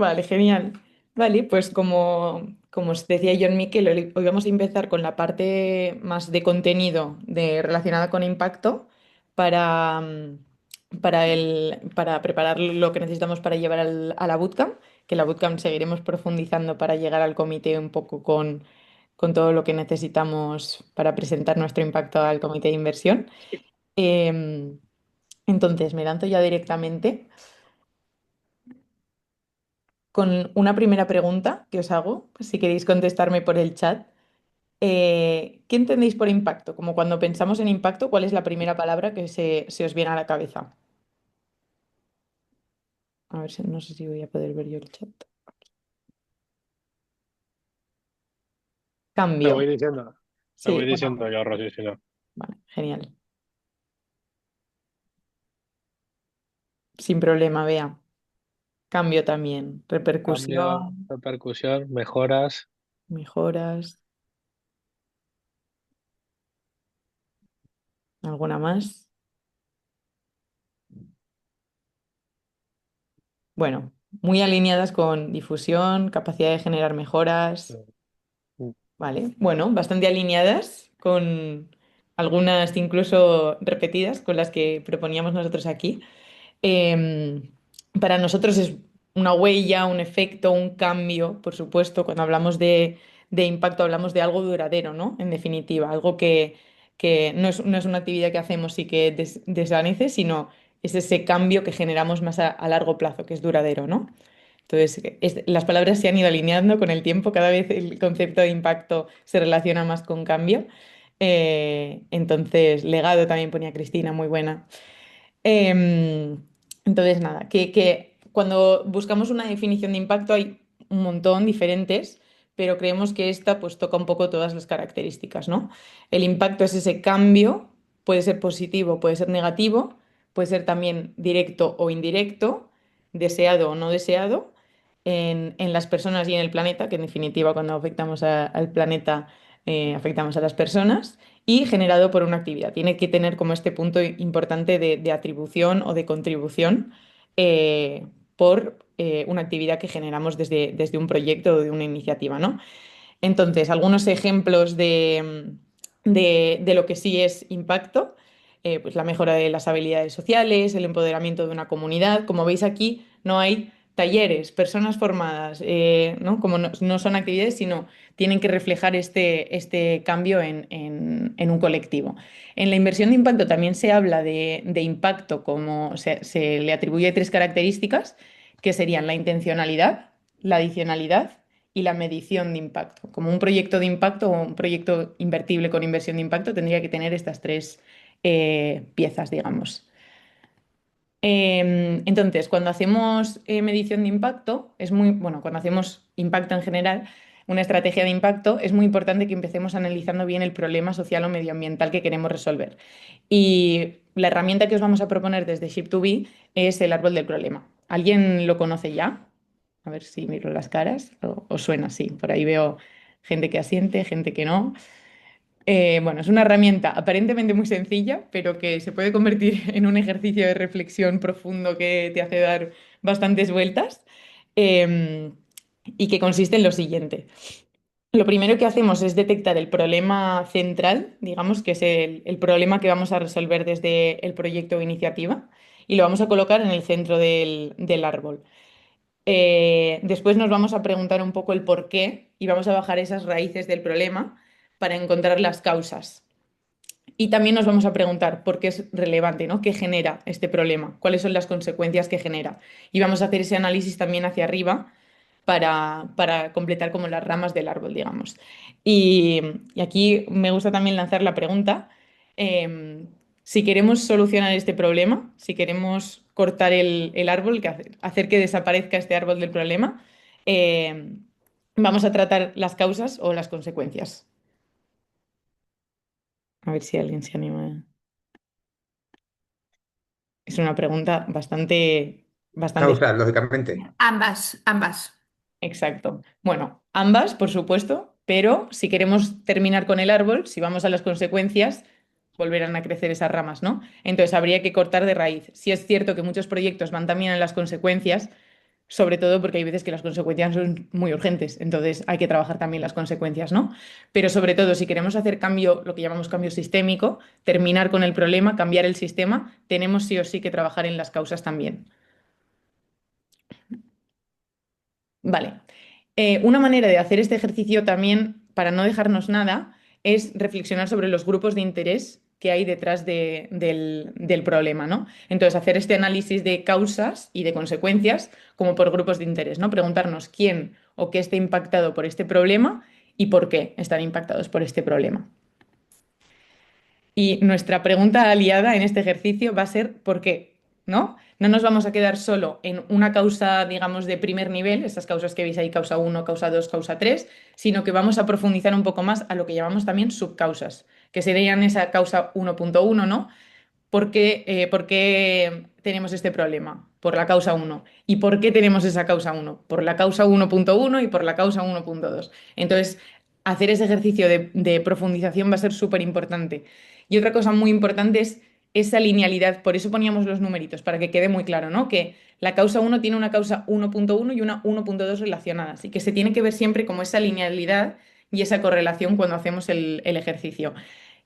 Vale, genial. Vale, pues como os decía John Miquel, hoy vamos a empezar con la parte más de contenido relacionada con impacto para, para preparar lo que necesitamos para llevar a la bootcamp, que la bootcamp seguiremos profundizando para llegar al comité un poco con todo lo que necesitamos para presentar nuestro impacto al comité de inversión. Em, entonces, me lanzo ya directamente con una primera pregunta que os hago, si queréis contestarme por el chat. ¿Qué entendéis por impacto? Como cuando pensamos en impacto, ¿cuál es la primera palabra que se os viene a la cabeza? A ver si no sé si voy a poder ver yo el chat. Te Cambio. voy diciendo, te Sí, voy bueno, diciendo yo, Rosy, si no. vale, genial. Sin problema, vea. Cambio también. Cambio, Repercusión, repercusión, mejoras. mejoras, ¿alguna más? Bueno, muy alineadas con difusión, capacidad de generar mejoras. Vale, bueno, bastante alineadas con algunas incluso repetidas con las que proponíamos nosotros aquí. Em, para nosotros es una huella, un efecto, un cambio, por supuesto, cuando hablamos de impacto hablamos de algo duradero, ¿no? En definitiva, algo que no es una actividad que hacemos y que desvanece, sino es ese cambio que generamos más a largo plazo, que es duradero, ¿no? Entonces, las palabras se han ido alineando con el tiempo, cada vez el concepto de impacto se relaciona más con cambio. Entonces, legado también ponía Cristina, muy buena. Em, entonces, nada, que cuando buscamos una definición de impacto hay un montón diferentes, pero creemos que esta pues toca un poco todas las características, ¿no? El impacto es ese cambio, puede ser positivo, puede ser negativo, puede ser también directo o indirecto, deseado o no deseado, en las personas y en el planeta, que en definitiva cuando afectamos al planeta afectamos a las personas y generado por una actividad. Tiene que tener como este punto importante de atribución o de contribución por una actividad que generamos desde un proyecto o de una iniciativa, ¿no? Entonces, algunos ejemplos de lo que sí es impacto, pues la mejora de las habilidades sociales, el empoderamiento de una comunidad. Como veis aquí, no hay talleres, personas formadas, ¿no? Como no son actividades, sino tienen que reflejar este cambio en un colectivo. En la inversión de impacto también se habla de impacto, como se le atribuye tres características, que serían la intencionalidad, la adicionalidad y la medición de impacto. Como un proyecto de impacto o un proyecto invertible con inversión de impacto tendría que tener estas tres piezas, digamos. Entonces, cuando hacemos medición de impacto, es muy, bueno, cuando hacemos impacto en general, una estrategia de impacto, es muy importante que empecemos analizando bien el problema social o medioambiental que queremos resolver. Y la herramienta que os vamos a proponer desde Ship2B es el árbol del problema. ¿Alguien lo conoce ya? A ver si miro las caras. O suena así. Por ahí veo gente que asiente, gente que no. Bueno, es una herramienta aparentemente muy sencilla, pero que se puede convertir en un ejercicio de reflexión profundo que te hace dar bastantes vueltas, eh, y que consiste en lo siguiente. Lo primero que hacemos es detectar el problema central, digamos, que es el problema que vamos a resolver desde el proyecto o iniciativa, y lo vamos a colocar en el centro del árbol. Después nos vamos a preguntar un poco el por qué y vamos a bajar esas raíces del problema para encontrar las causas. Y también nos vamos a preguntar por qué es relevante, ¿no? ¿Qué genera este problema? ¿Cuáles son las consecuencias que genera? Y vamos a hacer ese análisis también hacia arriba para completar como las ramas del árbol, digamos. Y aquí me gusta también lanzar la pregunta, eh, si queremos solucionar este problema, si queremos cortar el árbol, hacer que desaparezca este árbol del problema, eh, vamos a tratar las causas o las consecuencias. A ver si alguien se anima. Es una pregunta bastante Causas, lógicamente. Ambas, ambas. exacto. Bueno, ambas, por supuesto, pero si queremos terminar con el árbol, si vamos a las consecuencias, volverán a crecer esas ramas, ¿no? Entonces habría que cortar de raíz. Si es cierto que muchos proyectos van también en las consecuencias, sobre todo porque hay veces que las consecuencias son muy urgentes, entonces hay que trabajar también las consecuencias, ¿no? Pero sobre todo, si queremos hacer cambio, lo que llamamos cambio sistémico, terminar con el problema, cambiar el sistema, tenemos sí o sí que trabajar en las causas también. Vale. Una manera de hacer este ejercicio también, para no dejarnos nada, es reflexionar sobre los grupos de interés que hay detrás del problema, ¿no? Entonces, hacer este análisis de causas y de consecuencias como por grupos de interés, ¿no? Preguntarnos quién o qué está impactado por este problema y por qué están impactados por este problema. Y nuestra pregunta aliada en este ejercicio va a ser ¿por qué? ¿No? No nos vamos a quedar solo en una causa, digamos, de primer nivel, esas causas que veis ahí, causa uno, causa 2, causa 3, sino que vamos a profundizar un poco más a lo que llamamos también subcausas, que serían esa causa 1.1, ¿no? Por qué tenemos este problema? Por la causa uno. ¿Y por qué tenemos esa causa uno? Por la causa 1.1 y por la causa 1.2. Entonces, hacer ese ejercicio de profundización va a ser súper importante. Y otra cosa muy importante es esa linealidad. Por eso poníamos los numeritos, para que quede muy claro, ¿no? Que la causa uno tiene una causa 1.1 y una 1.2 relacionadas y que se tiene que ver siempre como esa linealidad y esa correlación cuando hacemos el ejercicio.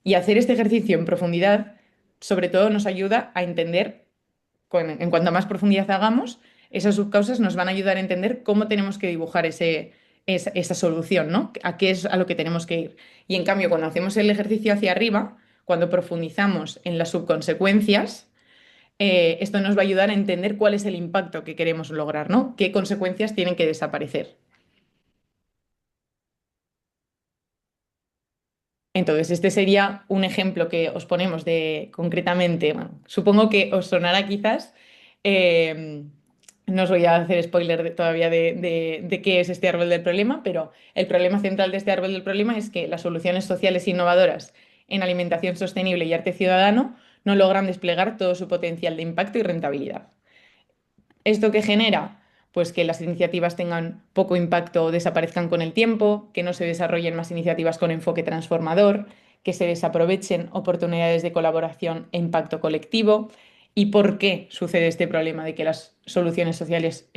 Y hacer este ejercicio en profundidad sobre todo nos ayuda a entender, en cuanto más profundidad hagamos, esas subcausas nos van a ayudar a entender cómo tenemos que dibujar esa solución, ¿no? A qué es a lo que tenemos que ir. Y en cambio, cuando hacemos el ejercicio hacia arriba, cuando profundizamos en las subconsecuencias, esto nos va a ayudar a entender cuál es el impacto que queremos lograr, ¿no? ¿Qué consecuencias tienen que desaparecer? Entonces, este sería un ejemplo que os ponemos de concretamente, bueno, supongo que os sonará quizás, eh, no os voy a hacer spoiler todavía de qué es este árbol del problema, pero el problema central de este árbol del problema es que las soluciones sociales innovadoras en alimentación sostenible y arte ciudadano no logran desplegar todo su potencial de impacto y rentabilidad. ¿Esto qué genera? Pues que las iniciativas tengan poco impacto o desaparezcan con el tiempo, que no se desarrollen más iniciativas con enfoque transformador, que se desaprovechen oportunidades de colaboración e impacto colectivo. ¿Y por qué sucede este problema de que las soluciones sociales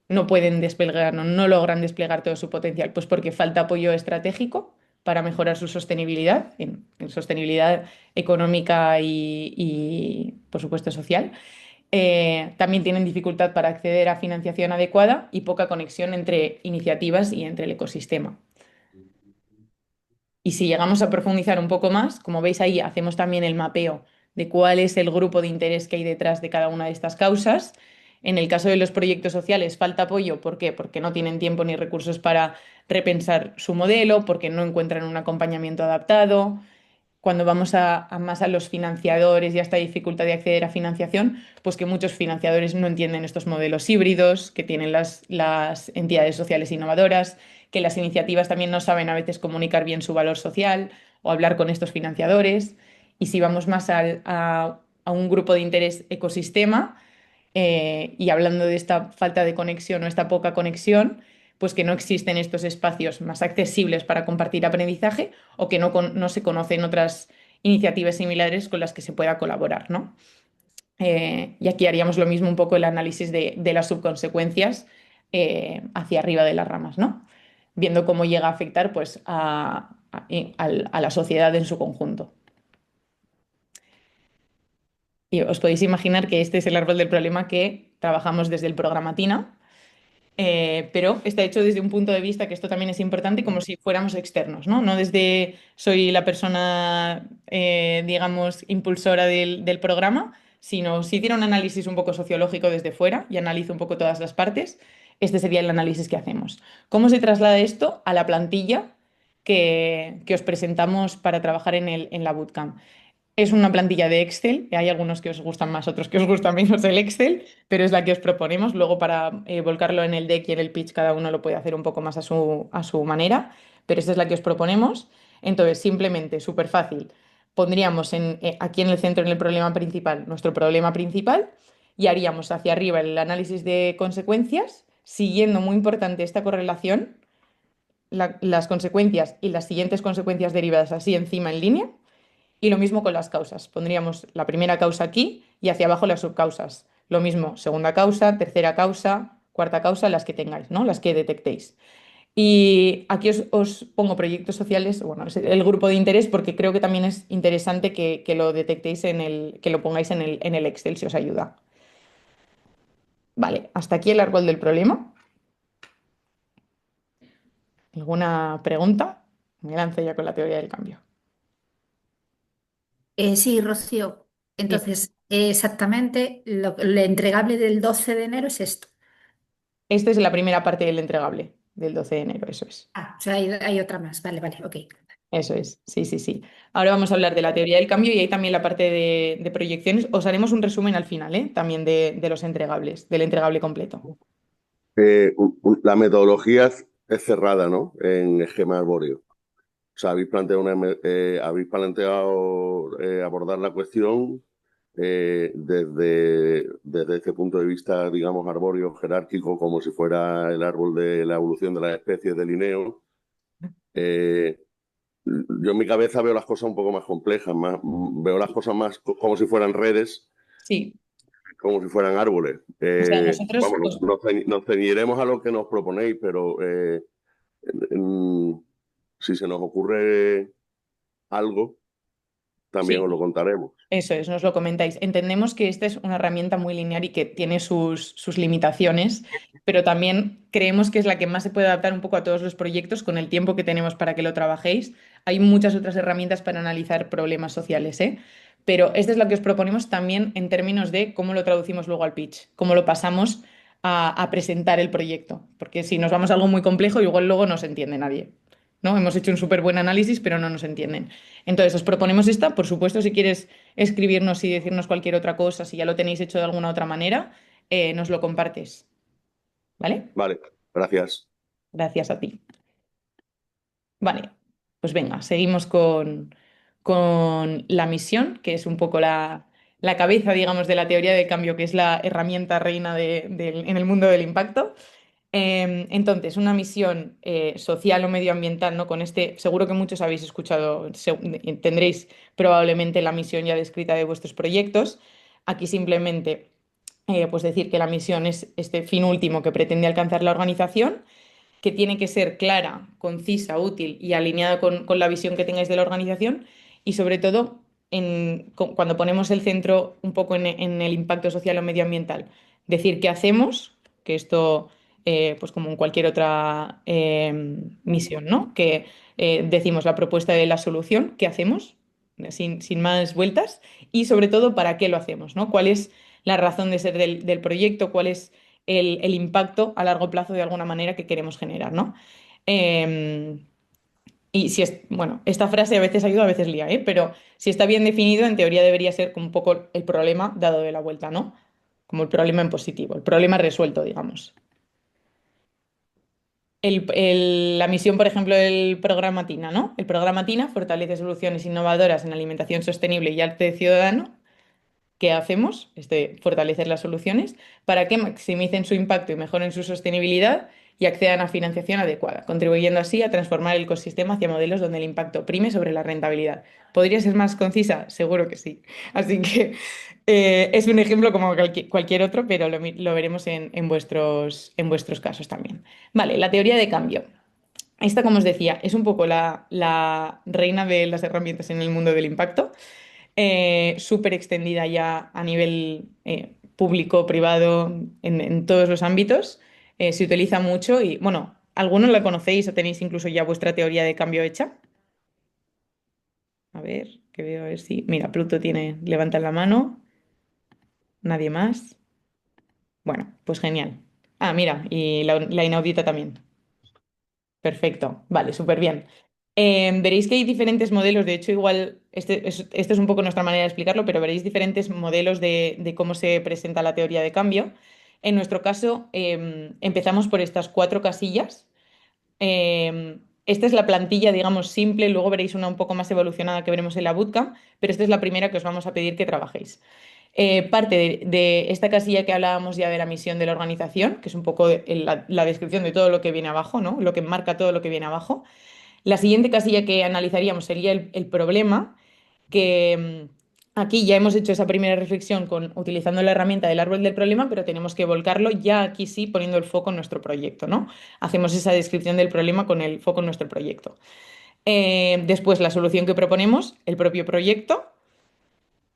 no pueden desplegar, no logran desplegar todo su potencial? Pues porque falta apoyo estratégico para mejorar su sostenibilidad, en sostenibilidad económica y, por supuesto, social. También tienen dificultad para acceder a financiación adecuada y poca conexión entre iniciativas y entre el ecosistema. Y si llegamos a profundizar un poco más, como veis ahí, hacemos también el mapeo de cuál es el grupo de interés que hay detrás de cada una de estas causas. En el caso de los proyectos sociales, falta apoyo. ¿Por qué? Porque no tienen tiempo ni recursos para repensar su modelo, porque no encuentran un acompañamiento adaptado. Cuando vamos más a los financiadores y a esta dificultad de acceder a financiación, pues que muchos financiadores no entienden estos modelos híbridos que tienen las entidades sociales innovadoras, que las iniciativas también no saben a veces comunicar bien su valor social o hablar con estos financiadores. Y si vamos más a un grupo de interés ecosistema, y hablando de esta falta de conexión o esta poca conexión, pues que no existen estos espacios más accesibles para compartir aprendizaje o que no se conocen otras iniciativas similares con las que se pueda colaborar, ¿no? Y aquí haríamos lo mismo un poco el análisis de las subconsecuencias hacia arriba de las ramas, ¿no? Viendo cómo llega a afectar pues, a la sociedad en su conjunto. Y os podéis imaginar que este es el árbol del problema que trabajamos desde el programa TINA, pero está hecho desde un punto de vista, que esto también es importante, como si fuéramos externos, ¿no? No desde soy la persona, digamos, impulsora del programa, sino si tiene un análisis un poco sociológico desde fuera y analizo un poco todas las partes, este sería el análisis que hacemos. ¿Cómo se traslada esto a la plantilla que os presentamos para trabajar en la bootcamp? Es una plantilla de Excel, hay algunos que os gustan más, otros que os gustan menos el Excel, pero es la que os proponemos. Luego para volcarlo en el deck y en el pitch cada uno lo puede hacer un poco más a su manera, pero esta es la que os proponemos. Entonces, simplemente, súper fácil, pondríamos aquí en el centro, en el problema principal, nuestro problema principal y haríamos hacia arriba el análisis de consecuencias, siguiendo muy importante esta correlación, las consecuencias y las siguientes consecuencias derivadas así encima en línea. Y lo mismo con las causas. Pondríamos la primera causa aquí y hacia abajo las subcausas. Lo mismo, segunda causa, tercera causa, cuarta causa, las que tengáis, ¿no? Las que detectéis. Y aquí os pongo proyectos sociales, bueno, es el grupo de interés, porque creo que también es interesante que lo detectéis que lo pongáis en el Excel si os ayuda. Vale, hasta aquí el árbol del problema. ¿Alguna pregunta? Me lanzo ya con la teoría del cambio. Sí, Rocío. Bien, Entonces, exactamente, lo entregable del 12 de enero es esto. esta es la primera parte del entregable del 12 de enero, eso es. Ah, o sea, hay otra más. Vale, vale, ok. Eso es, sí, sí, sí. Ahora vamos a hablar de la teoría del cambio y hay también la parte de proyecciones. Os haremos un resumen al final, ¿eh? También de los entregables, del entregable completo. La metodología es cerrada, ¿no? En esquema arbóreo. O sea, habéis planteado abordar la cuestión desde este punto de vista, digamos, arbóreo, jerárquico, como si fuera el árbol de la evolución de las especies de Linneo. Eh, yo en mi cabeza veo las cosas un poco más complejas, veo las cosas más como si fueran redes, Sí, como si fueran árboles. o sea, nosotros Vamos, nos ceñiremos a lo que nos proponéis, pero si se nos ocurre algo, también sí, os lo contaremos. eso es, nos lo comentáis. Entendemos que esta es una herramienta muy lineal y que tiene sus limitaciones, pero también creemos que es la que más se puede adaptar un poco a todos los proyectos con el tiempo que tenemos para que lo trabajéis. Hay muchas otras herramientas para analizar problemas sociales, ¿eh? Pero esta es la que os proponemos también en términos de cómo lo traducimos luego al pitch, cómo lo pasamos a presentar el proyecto. Porque si nos vamos a algo muy complejo, igual luego no se entiende nadie. ¿No? Hemos hecho un súper buen análisis, pero no nos entienden. Entonces, os proponemos esta. Por supuesto, si quieres escribirnos y decirnos cualquier otra cosa, si ya lo tenéis hecho de alguna otra manera, nos lo compartes. ¿Vale? Vale, gracias. Gracias a ti. Vale, pues venga, seguimos con la misión, que es un poco la cabeza, digamos, de la teoría del cambio, que es la herramienta reina en el mundo del impacto. Entonces, una misión social o medioambiental, ¿no? Con este, seguro que muchos habéis escuchado, tendréis probablemente la misión ya descrita de vuestros proyectos. Aquí simplemente, pues decir que la misión es este fin último que pretende alcanzar la organización, que tiene que ser clara, concisa, útil y alineada con la visión que tengáis de la organización y sobre todo cuando ponemos el centro un poco en el impacto social o medioambiental, decir qué hacemos, que esto, pues como en cualquier otra misión, ¿no? Que decimos la propuesta de la solución, qué hacemos, sin más vueltas, y sobre todo para qué lo hacemos, ¿no? ¿Cuál es la razón de ser del proyecto? ¿Cuál es el impacto a largo plazo de alguna manera que queremos generar, ¿no? Eh, y si es, bueno, esta frase a veces ayuda, a veces lía, ¿eh? Pero si está bien definido, en teoría debería ser como un poco el problema dado de la vuelta, ¿no? Como el problema en positivo, el problema resuelto, digamos. La misión, por ejemplo, del programa TINA, ¿no? El programa TINA fortalece soluciones innovadoras en alimentación sostenible y arte ciudadano. ¿Qué hacemos? Fortalecer las soluciones para que maximicen su impacto y mejoren su sostenibilidad y accedan a financiación adecuada, contribuyendo así a transformar el ecosistema hacia modelos donde el impacto prime sobre la rentabilidad. ¿Podría ser más concisa? Seguro que sí. Así que es un ejemplo como cualquier otro, pero lo veremos en vuestros casos también. Vale, la teoría de cambio. Esta, como os decía, es un poco la reina de las herramientas en el mundo del impacto, súper extendida ya a nivel público, privado, en todos los ámbitos. Se utiliza mucho y, bueno, algunos la conocéis o tenéis incluso ya vuestra teoría de cambio hecha. A ver, que veo a ver si. Mira, Pluto tiene, levanta la mano, nadie más. Bueno, pues genial. Ah, mira, y la inaudita también. Perfecto, vale, súper bien. Veréis que hay diferentes modelos, de hecho, igual, esta es un poco nuestra manera de explicarlo, pero veréis diferentes modelos de cómo se presenta la teoría de cambio. En nuestro caso, empezamos por estas cuatro casillas. Esta es la plantilla, digamos, simple, luego veréis una un poco más evolucionada que veremos en la bootcamp, pero esta es la primera que os vamos a pedir que trabajéis. Parte de esta casilla que hablábamos ya de la misión de la organización, que es un poco la descripción de todo lo que viene abajo, ¿no? Lo que marca todo lo que viene abajo. La siguiente casilla que analizaríamos sería el problema, que Aquí ya hemos hecho esa primera reflexión utilizando la herramienta del árbol del problema, pero tenemos que volcarlo ya aquí sí poniendo el foco en nuestro proyecto, ¿no? Hacemos esa descripción del problema con el foco en nuestro proyecto. Después, la solución que proponemos, el propio proyecto,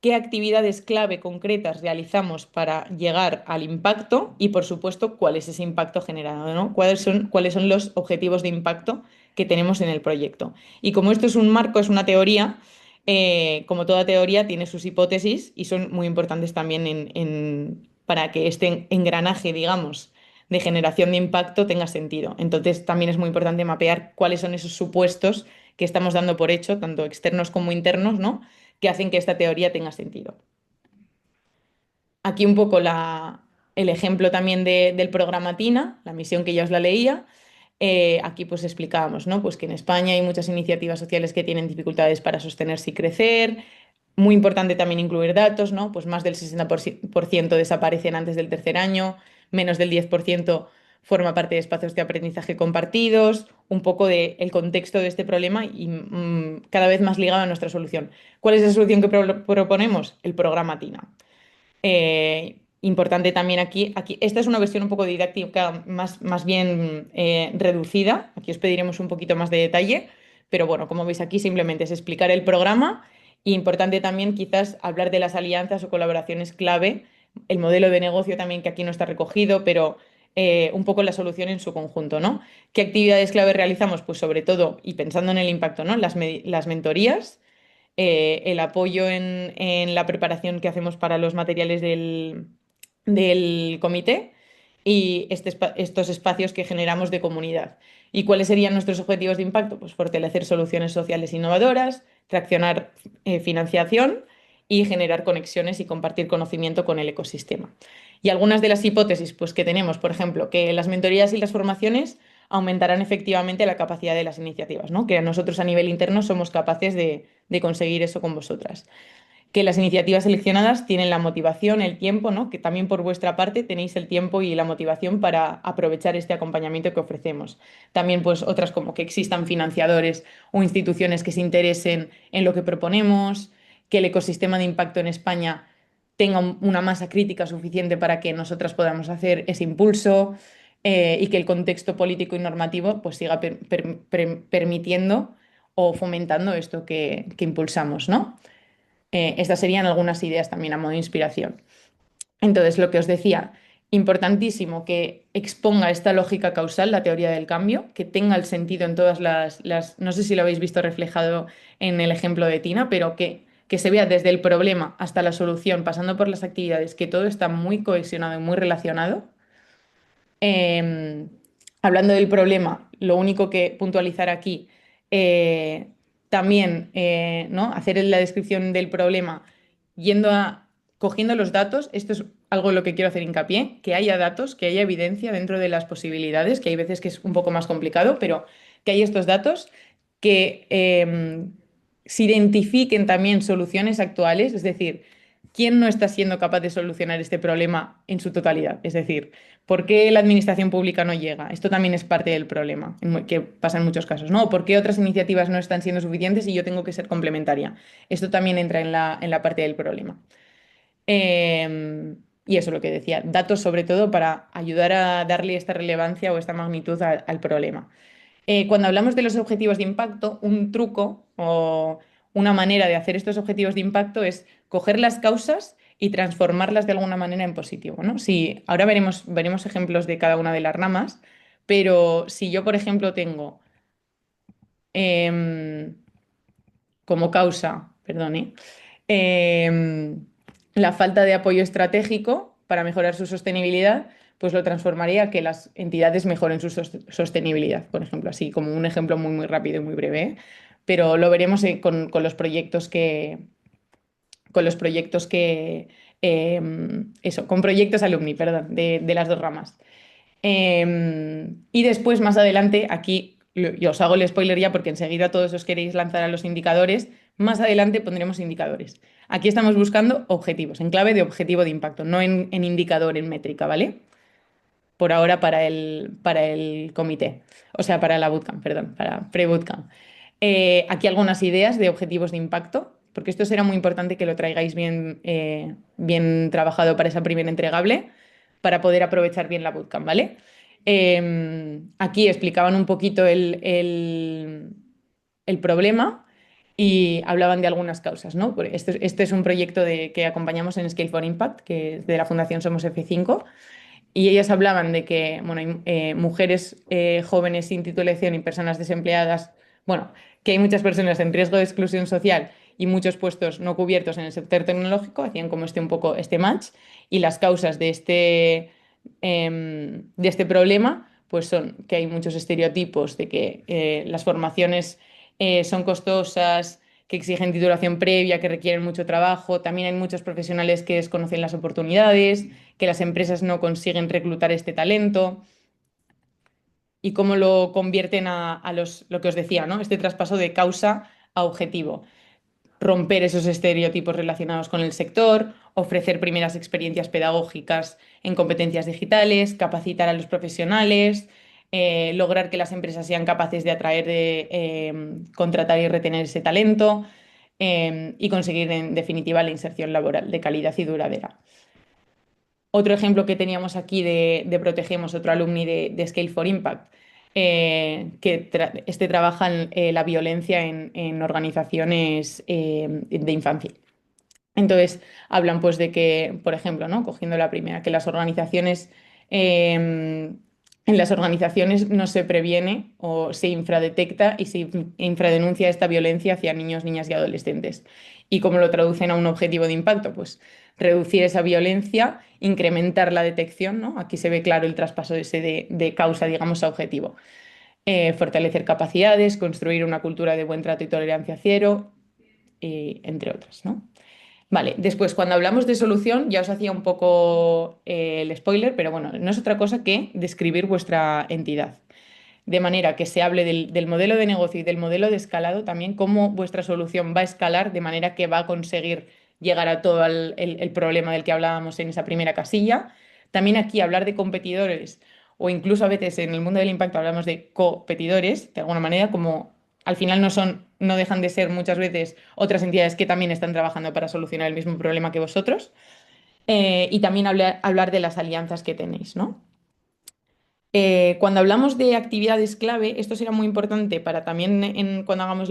qué actividades clave concretas realizamos para llegar al impacto y, por supuesto, cuál es ese impacto generado, ¿no? Cuáles son los objetivos de impacto que tenemos en el proyecto. Y como esto es un marco, es una teoría, como toda teoría, tiene sus hipótesis y son muy importantes también para que este engranaje, digamos, de generación de impacto tenga sentido. Entonces, también es muy importante mapear cuáles son esos supuestos que estamos dando por hecho, tanto externos como internos, ¿no? Que hacen que esta teoría tenga sentido. Aquí un poco el ejemplo también del programa TINA, la misión que ya os la leía. Aquí pues explicábamos, ¿no? Pues que en España hay muchas iniciativas sociales que tienen dificultades para sostenerse y crecer. Muy importante también incluir datos, ¿no? Pues más del 60% desaparecen antes del tercer año, menos del 10% forma parte de espacios de aprendizaje compartidos, un poco del contexto de este problema y cada vez más ligado a nuestra solución. ¿Cuál es la solución que proponemos? El programa TINA. Importante también aquí, esta es una versión un poco didáctica, más bien reducida. Aquí os pediremos un poquito más de detalle, pero bueno, como veis aquí simplemente es explicar el programa. Y importante también quizás hablar de las alianzas o colaboraciones clave, el modelo de negocio también que aquí no está recogido, pero un poco la solución en su conjunto, ¿no? ¿Qué actividades clave realizamos? Pues sobre todo, y pensando en el impacto, ¿no? Las mentorías, el apoyo en la preparación que hacemos para los materiales del comité y estos espacios que generamos de comunidad. ¿Y cuáles serían nuestros objetivos de impacto? Pues fortalecer soluciones sociales innovadoras, traccionar financiación y generar conexiones y compartir conocimiento con el ecosistema. Y algunas de las hipótesis pues, que tenemos, por ejemplo, que las mentorías y las formaciones aumentarán efectivamente la capacidad de las iniciativas, ¿no? Que nosotros a nivel interno somos capaces de conseguir eso con vosotras. Que las iniciativas seleccionadas tienen la motivación, el tiempo, ¿no? Que también por vuestra parte tenéis el tiempo y la motivación para aprovechar este acompañamiento que ofrecemos. También pues otras como que existan financiadores o instituciones que se interesen en lo que proponemos, que el ecosistema de impacto en España tenga una masa crítica suficiente para que nosotras podamos hacer ese impulso, y que el contexto político y normativo pues siga permitiendo o fomentando esto que impulsamos, ¿no? Estas serían algunas ideas también a modo de inspiración. Entonces, lo que os decía, importantísimo que exponga esta lógica causal, la teoría del cambio, que tenga el sentido en todas no sé si lo habéis visto reflejado en el ejemplo de Tina, pero que se vea desde el problema hasta la solución, pasando por las actividades, que todo está muy cohesionado y muy relacionado. Eh, Hablando del problema, lo único que puntualizar aquí, eh, también, ¿no? Hacer la descripción del problema cogiendo los datos. Esto es algo en lo que quiero hacer hincapié, que haya datos, que haya evidencia dentro de las posibilidades, que hay veces que es un poco más complicado, pero que haya estos datos, que se identifiquen también soluciones actuales, es decir, ¿quién no está siendo capaz de solucionar este problema en su totalidad? Es decir, ¿por qué la administración pública no llega? Esto también es parte del problema, que pasa en muchos casos, ¿no? ¿Por qué otras iniciativas no están siendo suficientes y yo tengo que ser complementaria? Esto también entra en la parte del problema. Y eso es lo que decía, datos sobre todo para ayudar a darle esta relevancia o esta magnitud al problema. Cuando hablamos de los objetivos de impacto, un truco o una manera de hacer estos objetivos de impacto es coger las causas y transformarlas de alguna manera en positivo, ¿no? Si, ahora veremos ejemplos de cada una de las ramas, pero si yo, por ejemplo, tengo em, como causa, perdone, la falta de apoyo estratégico para mejorar su sostenibilidad, pues lo transformaría a que las entidades mejoren su sostenibilidad, por ejemplo, así como un ejemplo muy, muy rápido y muy breve, ¿eh? Pero lo veremos con los proyectos con proyectos alumni, perdón, de las dos ramas. Y después, más adelante, aquí yo os hago el spoiler ya porque enseguida todos os queréis lanzar a los indicadores. Más adelante pondremos indicadores. Aquí estamos buscando objetivos, en clave de objetivo de impacto, no en indicador, en métrica, ¿vale? Por ahora para el comité, o sea, para la bootcamp, perdón, para pre-bootcamp. Aquí algunas ideas de objetivos de impacto porque esto será muy importante que lo traigáis bien trabajado para esa primera entregable, para poder aprovechar bien la bootcamp, ¿vale? Aquí explicaban un poquito el problema y hablaban de algunas causas, ¿no? Este es un proyecto que acompañamos en Scale for Impact, que es de la Fundación Somos F5, y ellas hablaban de que, bueno, hay, mujeres jóvenes sin titulación y personas desempleadas, bueno, que hay muchas personas en riesgo de exclusión social y muchos puestos no cubiertos en el sector tecnológico, hacían como un poco este match, y las causas de este problema, pues son que hay muchos estereotipos de que las formaciones son costosas, que exigen titulación previa, que requieren mucho trabajo. También hay muchos profesionales que desconocen las oportunidades, que las empresas no consiguen reclutar este talento y cómo lo convierten lo que os decía, ¿no? Este traspaso de causa a objetivo. Romper esos estereotipos relacionados con el sector, ofrecer primeras experiencias pedagógicas en competencias digitales, capacitar a los profesionales, lograr que las empresas sean capaces de atraer, contratar y retener ese talento, y conseguir, en definitiva, la inserción laboral de calidad y duradera. Otro ejemplo que teníamos aquí de Protegemos, otro alumni de Scale for Impact, que trabaja en la violencia en organizaciones de infancia. Entonces, hablan pues de que, por ejemplo, ¿no? Cogiendo la primera, que en las organizaciones no se previene o se infradetecta y se infradenuncia esta violencia hacia niños, niñas y adolescentes. ¿Y cómo lo traducen a un objetivo de impacto? Pues reducir esa violencia, incrementar la detección, ¿no? Aquí se ve claro el traspaso ese de causa, digamos, a objetivo. Fortalecer capacidades, construir una cultura de buen trato y tolerancia cero, entre otras, ¿no? Vale, después cuando hablamos de solución, ya os hacía un poco el spoiler, pero bueno, no es otra cosa que describir vuestra entidad. De manera que se hable del modelo de negocio y del modelo de escalado, también cómo vuestra solución va a escalar de manera que va a conseguir llegar a todo el problema del que hablábamos en esa primera casilla. También aquí hablar de competidores o incluso a veces en el mundo del impacto hablamos de competidores, de alguna manera, como al final no dejan de ser muchas veces otras entidades que también están trabajando para solucionar el mismo problema que vosotros. Y también hablar de las alianzas que tenéis, ¿no? Cuando hablamos de actividades clave, esto será muy importante para también cuando hagamos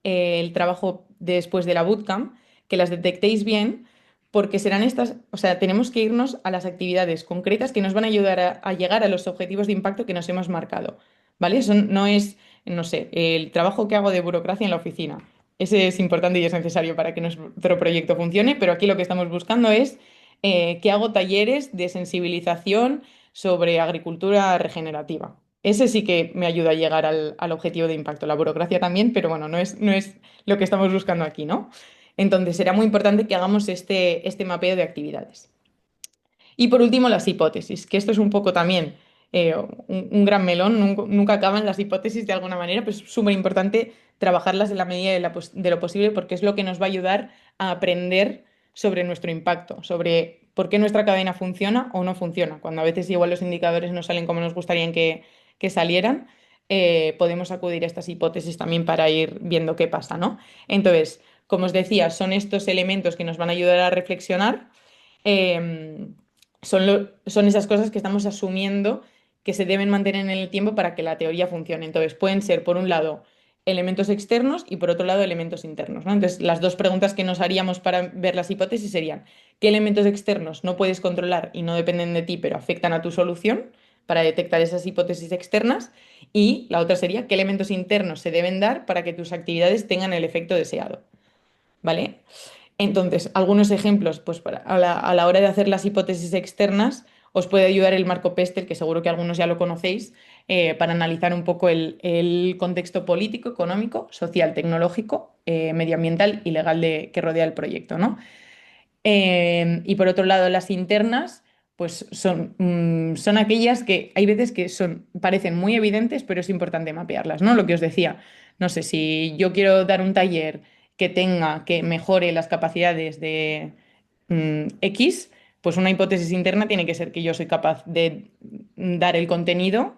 el trabajo después de la bootcamp, que las detectéis bien, porque serán estas, o sea, tenemos que irnos a las actividades concretas que nos van a ayudar a llegar a los objetivos de impacto que nos hemos marcado, ¿vale? Eso no es, no sé, el trabajo que hago de burocracia en la oficina. Ese es importante y es necesario para que nuestro proyecto funcione, pero aquí lo que estamos buscando es que hago talleres de sensibilización sobre agricultura regenerativa. Ese sí que me ayuda a llegar al objetivo de impacto. La burocracia también, pero bueno, no es lo que estamos buscando aquí, ¿no? Entonces, será muy importante que hagamos este mapeo de actividades. Y por último, las hipótesis, que esto es un poco también un gran melón, nunca acaban las hipótesis de alguna manera, pero es súper importante trabajarlas en la medida de lo posible porque es lo que nos va a ayudar a aprender sobre nuestro impacto, sobre por qué nuestra cadena funciona o no funciona. Cuando a veces igual los indicadores no salen como nos gustaría que salieran, podemos acudir a estas hipótesis también para ir viendo qué pasa, ¿no? Entonces, como os decía, son estos elementos que nos van a ayudar a reflexionar. eh, son esas cosas que estamos asumiendo que se deben mantener en el tiempo para que la teoría funcione. Entonces, pueden ser, por un lado, elementos externos y por otro lado, elementos internos, ¿no? Entonces, las dos preguntas que nos haríamos para ver las hipótesis serían, ¿qué elementos externos no puedes controlar y no dependen de ti, pero afectan a tu solución? Para detectar esas hipótesis externas. Y la otra sería, ¿qué elementos internos se deben dar para que tus actividades tengan el efecto deseado? ¿Vale? Entonces, algunos ejemplos, pues a la hora de hacer las hipótesis externas, os puede ayudar el marco Pestel, que seguro que algunos ya lo conocéis, para analizar un poco el contexto político, económico, social, tecnológico, medioambiental y legal que rodea el proyecto, ¿no? Y por otro lado, las internas, pues son aquellas que hay veces que parecen muy evidentes, pero es importante mapearlas, ¿no? Lo que os decía, no sé, si yo quiero dar un taller que mejore las capacidades de X, pues una hipótesis interna tiene que ser que yo soy capaz de dar el contenido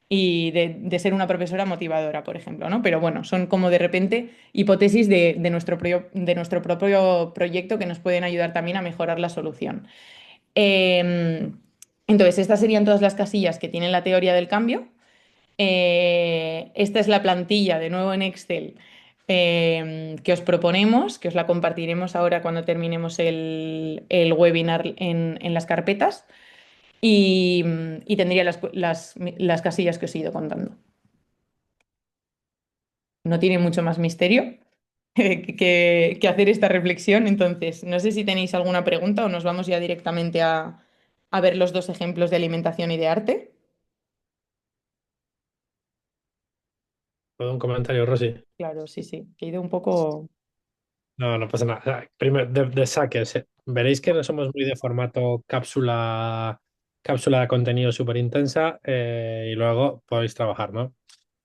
y de ser una profesora motivadora, por ejemplo, ¿no? Pero bueno, son como de repente hipótesis de nuestro propio proyecto que nos pueden ayudar también a mejorar la solución. Eh, entonces, estas serían todas las casillas que tienen la teoría del cambio. Esta es la plantilla, de nuevo en Excel, que os proponemos, que os la compartiremos ahora cuando terminemos el webinar en las carpetas y tendría las casillas que os he ido contando. No tiene mucho más misterio que hacer esta reflexión, entonces no sé si tenéis alguna pregunta o nos vamos ya directamente a ver los dos ejemplos de alimentación y de arte. Todo un comentario, Rosy. Claro, sí, sí, que he ido un poco... No, no pasa nada. Primero, de saques, veréis que no somos muy de formato cápsula de contenido súper intensa y luego podéis trabajar, ¿no?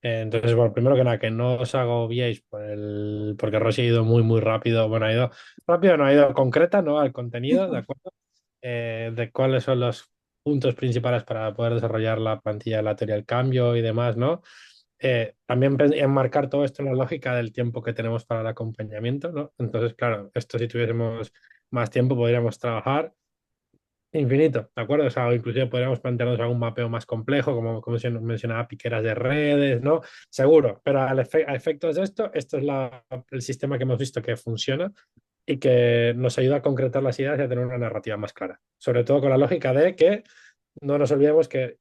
Entonces, bueno, primero que nada, que no os agobiéis porque Rosy ha ido muy, muy rápido. Bueno, ha ido rápido, no ha ido concreta, ¿no? Al contenido, ¿de acuerdo? De cuáles son los puntos principales para poder desarrollar la plantilla de la teoría del cambio y demás, ¿no? También enmarcar todo esto en la lógica del tiempo que tenemos para el acompañamiento, ¿no? Entonces, claro, esto si tuviésemos más tiempo podríamos trabajar infinito, ¿de acuerdo? O sea, o inclusive podríamos plantearnos algún mapeo más complejo, como se mencionaba, piqueras de redes, ¿no? Seguro, pero a efectos de esto, esto es el sistema que hemos visto que funciona y que nos ayuda a concretar las ideas y a tener una narrativa más clara. Sobre todo con la lógica de que no nos olvidemos que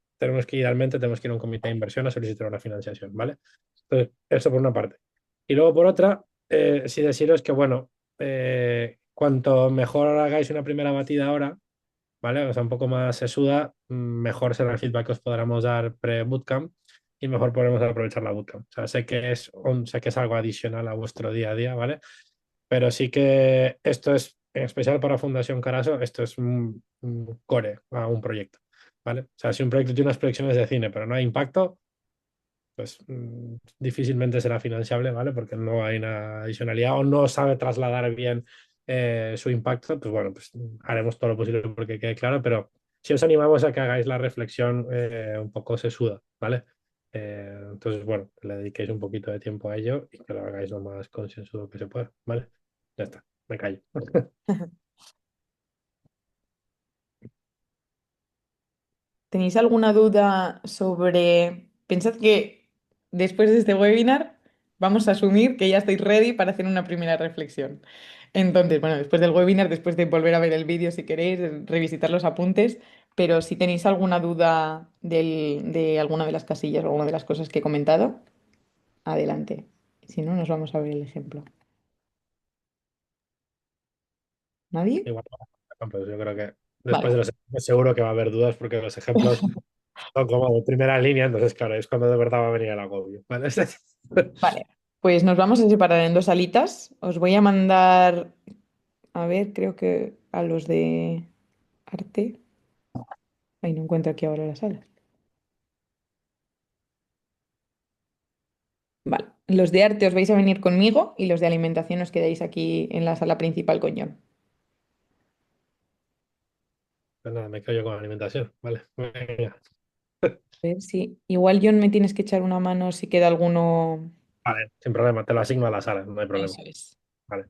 idealmente tenemos que ir a un comité de inversión a solicitar una financiación, ¿vale? Entonces, eso por una parte. Y luego por otra, sí deciros que, bueno, cuanto mejor hagáis una primera batida ahora, ¿vale? O sea, un poco más sesuda, mejor será el feedback que os podamos dar pre-bootcamp y mejor podremos aprovechar la bootcamp. O sea, sé que es algo adicional a vuestro día a día, ¿vale? Pero sí que esto es, en especial para Fundación Caraso, esto es un core a un proyecto, ¿vale? O sea, si un proyecto tiene unas proyecciones de cine, pero no hay impacto, pues difícilmente será financiable, ¿vale? Porque no hay una adicionalidad o no sabe trasladar bien su impacto, pues bueno, pues haremos todo lo posible porque quede claro, pero si os animamos a que hagáis la reflexión un poco sesuda, ¿vale? Entonces, bueno, que le dediquéis un poquito de tiempo a ello y que lo hagáis lo más consensuado que se pueda, ¿vale? Ya está, me callo. ¿Tenéis alguna duda sobre... Pensad que después de este webinar vamos a asumir que ya estáis ready para hacer una primera reflexión. Entonces, bueno, después del webinar, después de volver a ver el vídeo si queréis, revisitar los apuntes, pero si tenéis alguna duda de alguna de las casillas o alguna de las cosas que he comentado, adelante. Si no, nos vamos a ver el ejemplo. ¿Nadie? Igual, pues yo creo que después Vale. de los ejemplos seguro que va a haber dudas porque los ejemplos son como de primera línea, entonces claro, es cuando de verdad va a venir el agobio, ¿vale? Vale, pues nos vamos a separar en dos salitas. Os voy a mandar, a ver, creo que a los de arte. Ay, no encuentro aquí ahora las salas. Vale, los de arte os vais a venir conmigo y los de alimentación os quedáis aquí en la sala principal con John. Pues nada, me callo con la alimentación, ¿vale? Venga. A ver si igual John me tienes que echar una mano si queda alguno. Vale, sin problema, te lo asigno a la sala, no hay problema. Eso es. Vale,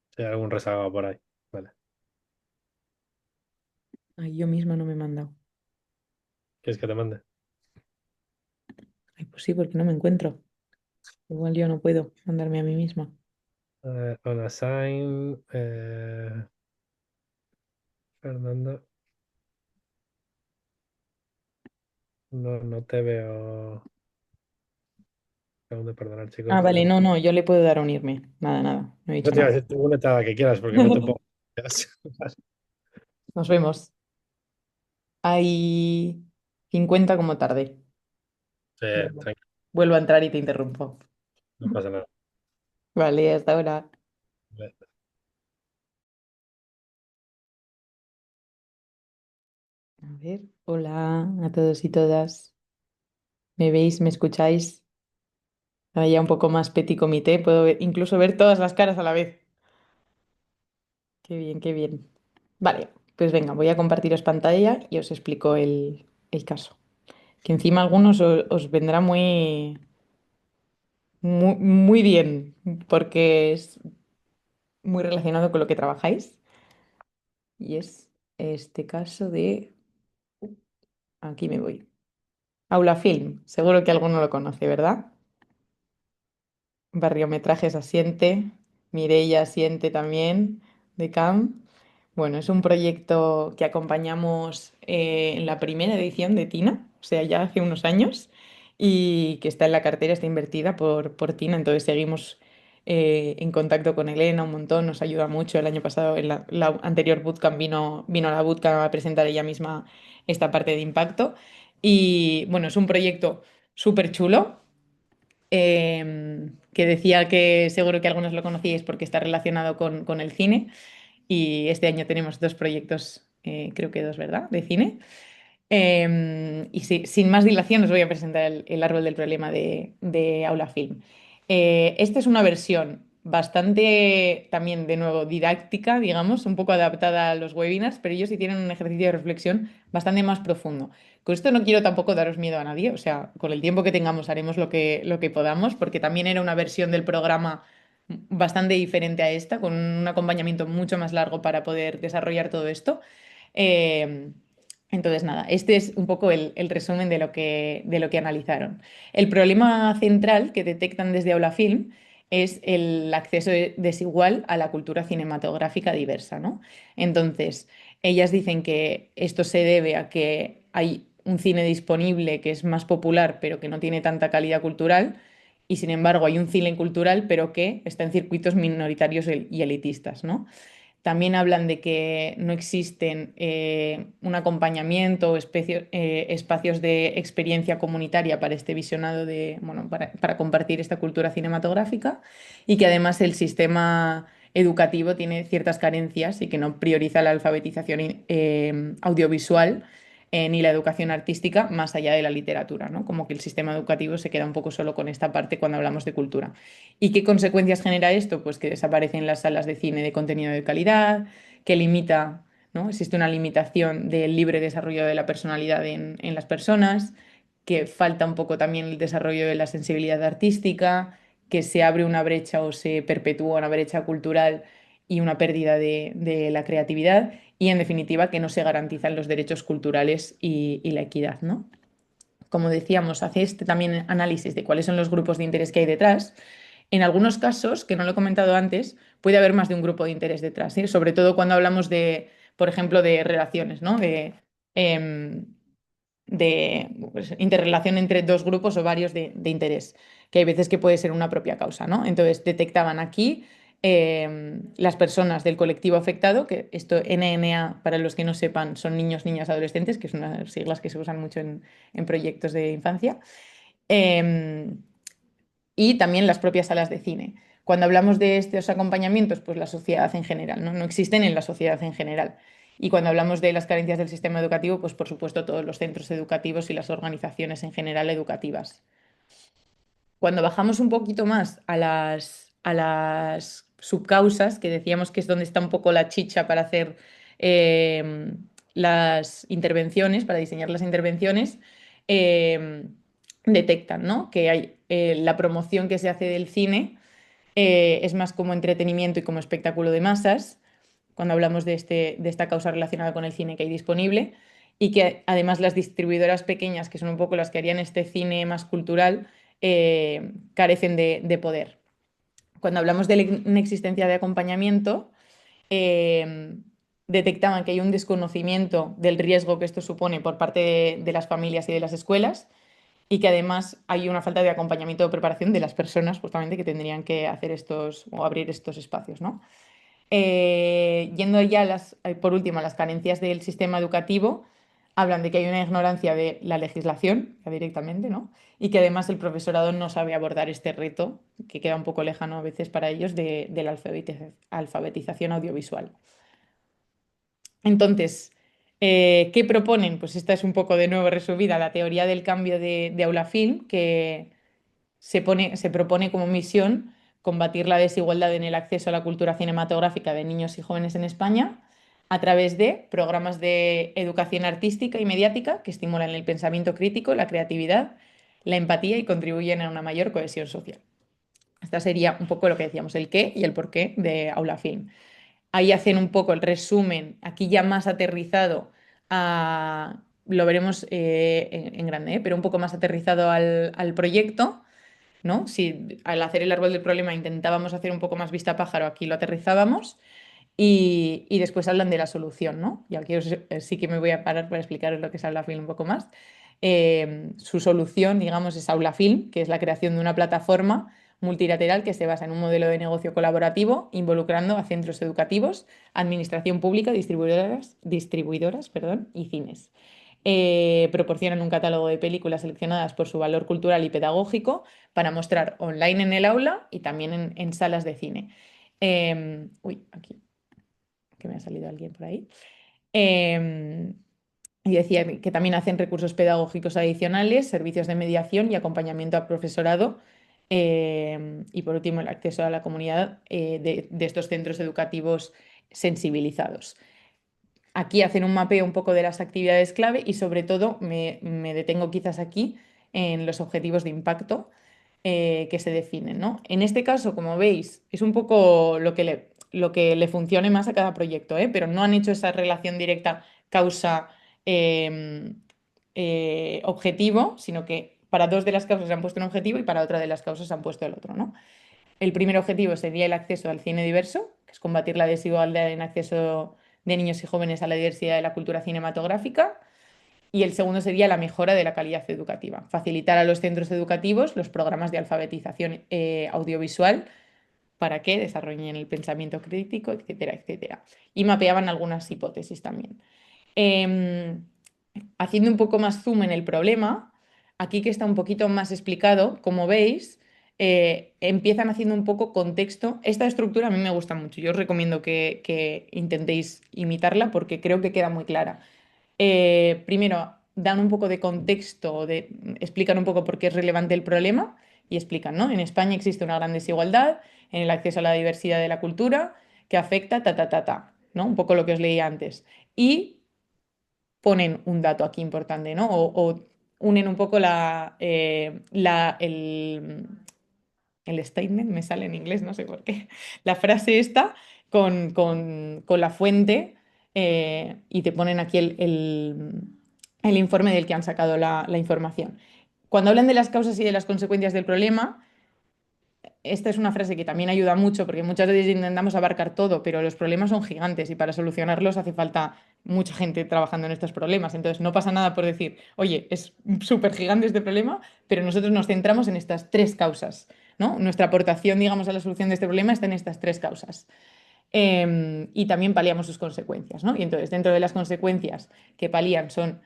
si hay algún rezagado por ahí. Vale. Ay, yo misma no me he mandado. ¿Quieres que te mande? Ay, pues sí, porque no me encuentro. Igual yo no puedo mandarme a mí misma. Unassign, Fernando, no te veo. Tengo de perdonar, Ah, chicos. vale, no, no, yo le puedo dar a unirme. Nada, nada, no he No dicho te iba a nada. decir, tú únete a la que quieras porque no te puedo. Nos vemos. Hay 50 como tarde. Sí, Vuelvo tranquilo, Vuelvo a entrar y te interrumpo. no pasa nada. Vale, hasta ahora. A ver, hola a todos y todas. ¿Me veis? ¿Me escucháis? Ahora ya un poco más petit comité, puedo incluso ver todas las caras a la vez. Qué bien, qué bien. Vale, pues venga, voy a compartiros pantalla y os explico el caso. que encima a algunos os vendrá muy bien, porque es muy relacionado con lo que trabajáis. Y es este caso de... Aquí me voy. Aula Film, seguro que alguno lo conoce, ¿verdad? Barriometrajes Asiente, Mireia Asiente también, de CAM. Bueno, es un proyecto que acompañamos en la primera edición de Tina, o sea, ya hace unos años, y que está en la cartera, está invertida por Tina, entonces seguimos en contacto con Elena un montón, nos ayuda mucho. El año pasado, en la anterior bootcamp, vino a la bootcamp a presentar ella misma esta parte de impacto. Y bueno, es un proyecto súper chulo, que decía que seguro que algunos lo conocíais porque está relacionado con el cine. Y este año tenemos dos proyectos, creo que dos, ¿verdad? De cine. Y sin más dilación os voy a presentar el árbol del problema de Aula Film. Esta es una versión bastante, también de nuevo, didáctica, digamos, un poco adaptada a los webinars, pero ellos sí tienen un ejercicio de reflexión bastante más profundo. Con esto no quiero tampoco daros miedo a nadie, o sea, con el tiempo que tengamos haremos lo que podamos, porque también era una versión del programa bastante diferente a esta, con un acompañamiento mucho más largo para poder desarrollar todo esto. Eh, entonces, nada, este es un poco el resumen de lo que analizaron. El problema central que detectan desde Aula Film es el acceso desigual a la cultura cinematográfica diversa, ¿no? Entonces, ellas dicen que esto se debe a que hay un cine disponible que es más popular, pero que no tiene tanta calidad cultural, y sin embargo hay un cine cultural, pero que está en circuitos minoritarios y elitistas, ¿no? También hablan de que no existen un acompañamiento o espacios de experiencia comunitaria para este visionado bueno, para compartir esta cultura cinematográfica, y que además el sistema educativo tiene ciertas carencias y que no prioriza la alfabetización audiovisual, ni la educación artística más allá de la literatura, ¿no? Como que el sistema educativo se queda un poco solo con esta parte cuando hablamos de cultura. ¿Y qué consecuencias genera esto? Pues que desaparecen las salas de cine de contenido de calidad, que limita, ¿no? Existe una limitación del libre desarrollo de la personalidad en las personas, que falta un poco también el desarrollo de la sensibilidad artística, que se abre una brecha o se perpetúa una brecha cultural y una pérdida de la creatividad, y en definitiva que no se garantizan los derechos culturales y la equidad, ¿no? Como decíamos, hace este también análisis de cuáles son los grupos de interés que hay detrás. En algunos casos, que no lo he comentado antes, puede haber más de un grupo de interés detrás, ¿sí? Sobre todo cuando hablamos de, por ejemplo, de relaciones, ¿no? Em, de pues, interrelación entre dos grupos o varios de interés, que hay veces que puede ser una propia causa, ¿no? Entonces detectaban aquí las personas del colectivo afectado, que esto NNA, para los que no sepan, son niños, niñas, adolescentes, que son unas siglas que se usan mucho en proyectos de infancia, eh, y también las propias salas de cine. Cuando hablamos de estos acompañamientos, pues la sociedad en general, ¿no? No existen en la sociedad en general. Y cuando hablamos de las carencias del sistema educativo, pues por supuesto todos los centros educativos y las organizaciones en general educativas. Cuando bajamos un poquito más a las subcausas, que decíamos que es donde está un poco la chicha para hacer eh, las intervenciones, para diseñar las intervenciones, eh, detectan, ¿no? Que hay la promoción que se hace del cine es más como entretenimiento y como espectáculo de masas, cuando hablamos de esta causa relacionada con el cine que hay disponible, y que además las distribuidoras pequeñas, que son un poco las que harían este cine más cultural, carecen de poder. Cuando hablamos de la inexistencia de acompañamiento, eh, detectaban que hay un desconocimiento del riesgo que esto supone por parte de las familias y de las escuelas, y que además hay una falta de acompañamiento o preparación de las personas justamente que tendrían que hacer estos o abrir estos espacios, ¿no? Yendo ya por último a las carencias del sistema educativo, hablan de que hay una ignorancia de la legislación, ya directamente, ¿no? Y que además el profesorado no sabe abordar este reto, que queda un poco lejano a veces para ellos, de la alfabetización audiovisual. Entonces, ¿qué proponen? Pues esta es un poco de nuevo resumida, la teoría del cambio de Aula Film, que se propone como misión combatir la desigualdad en el acceso a la cultura cinematográfica de niños y jóvenes en España, a través de programas de educación artística y mediática que estimulan el pensamiento crítico, la creatividad, la empatía y contribuyen a una mayor cohesión social. Esta sería un poco lo que decíamos, el qué y el por qué de Aula Film. Ahí hacen un poco el resumen, aquí ya más aterrizado lo veremos en grande, pero un poco más aterrizado al proyecto, ¿no? Si al hacer el árbol del problema intentábamos hacer un poco más vista pájaro, aquí lo aterrizábamos. Y después hablan de la solución, ¿no? Y aquí sí que me voy a parar para explicaros lo que es Aulafilm un poco más. Su solución, digamos, es Aulafilm, que es la creación de una plataforma multilateral que se basa en un modelo de negocio colaborativo involucrando a centros educativos, administración pública, distribuidoras, perdón, y cines. Proporcionan un catálogo de películas seleccionadas por su valor cultural y pedagógico para mostrar online en el aula y también en salas de cine. Aquí que me ha salido alguien por ahí. Y decía que también hacen recursos pedagógicos adicionales, servicios de mediación y acompañamiento al profesorado. Y por último, el acceso a la comunidad de estos centros educativos sensibilizados. Aquí hacen un mapeo un poco de las actividades clave y sobre todo me detengo quizás aquí en los objetivos de impacto que se definen, ¿no? En este caso, como veis, es un poco lo que le funcione más a cada proyecto, ¿eh? Pero no han hecho esa relación directa causa-objetivo, sino que para dos de las causas han puesto un objetivo y para otra de las causas han puesto el otro, ¿no? El primer objetivo sería el acceso al cine diverso, que es combatir la desigualdad en acceso de niños y jóvenes a la diversidad de la cultura cinematográfica. Y el segundo sería la mejora de la calidad educativa, facilitar a los centros educativos los programas de alfabetización audiovisual para que desarrollen el pensamiento crítico, etcétera, etcétera. Y mapeaban algunas hipótesis también. Haciendo un poco más zoom en el problema, aquí que está un poquito más explicado, como veis, empiezan haciendo un poco contexto. Esta estructura a mí me gusta mucho, yo os recomiendo que intentéis imitarla porque creo que queda muy clara. Primero, dan un poco de contexto, explican un poco por qué es relevante el problema y explican, ¿no? En España existe una gran desigualdad en el acceso a la diversidad de la cultura que afecta ¿no? Un poco lo que os leí antes. Y ponen un dato aquí importante, ¿no? O unen un poco el statement, me sale en inglés, no sé por qué, la frase esta con la fuente y te ponen aquí el informe del que han sacado la información. Cuando hablan de las causas y de las consecuencias del problema, esta es una frase que también ayuda mucho porque muchas veces intentamos abarcar todo, pero los problemas son gigantes y para solucionarlos hace falta mucha gente trabajando en estos problemas. Entonces no pasa nada por decir, oye, es súper gigante este problema, pero nosotros nos centramos en estas tres causas, ¿no? Nuestra aportación, digamos, a la solución de este problema está en estas tres causas. Y también paliamos sus consecuencias, ¿no? Y entonces dentro de las consecuencias que palían son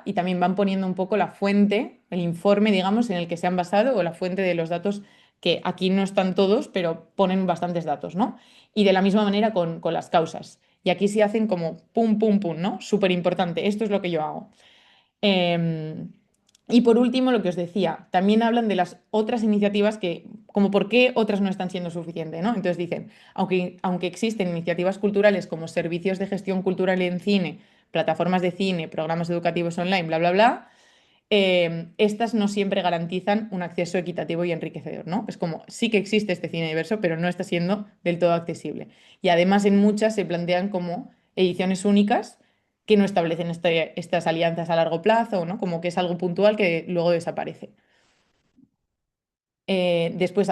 y también van poniendo un poco la fuente, el informe, digamos, en el que se han basado o la fuente de los datos que aquí no están todos, pero ponen bastantes datos, ¿no? Y de la misma manera con las causas. Y aquí sí hacen como pum, pum, pum, ¿no? Súper importante, esto es lo que yo hago. Y por último, lo que os decía, también hablan de las otras iniciativas que, como por qué otras no están siendo suficientes, ¿no? Entonces dicen, aunque existen iniciativas culturales como servicios de gestión cultural en cine, plataformas de cine, programas educativos online, bla, bla, bla, estas no siempre garantizan un acceso equitativo y enriquecedor, ¿no? Es como, sí que existe este cine diverso, pero no está siendo del todo accesible. Y además en muchas se plantean como ediciones únicas que no establecen estas alianzas a largo plazo, ¿no? Como que es algo puntual que luego desaparece. Después,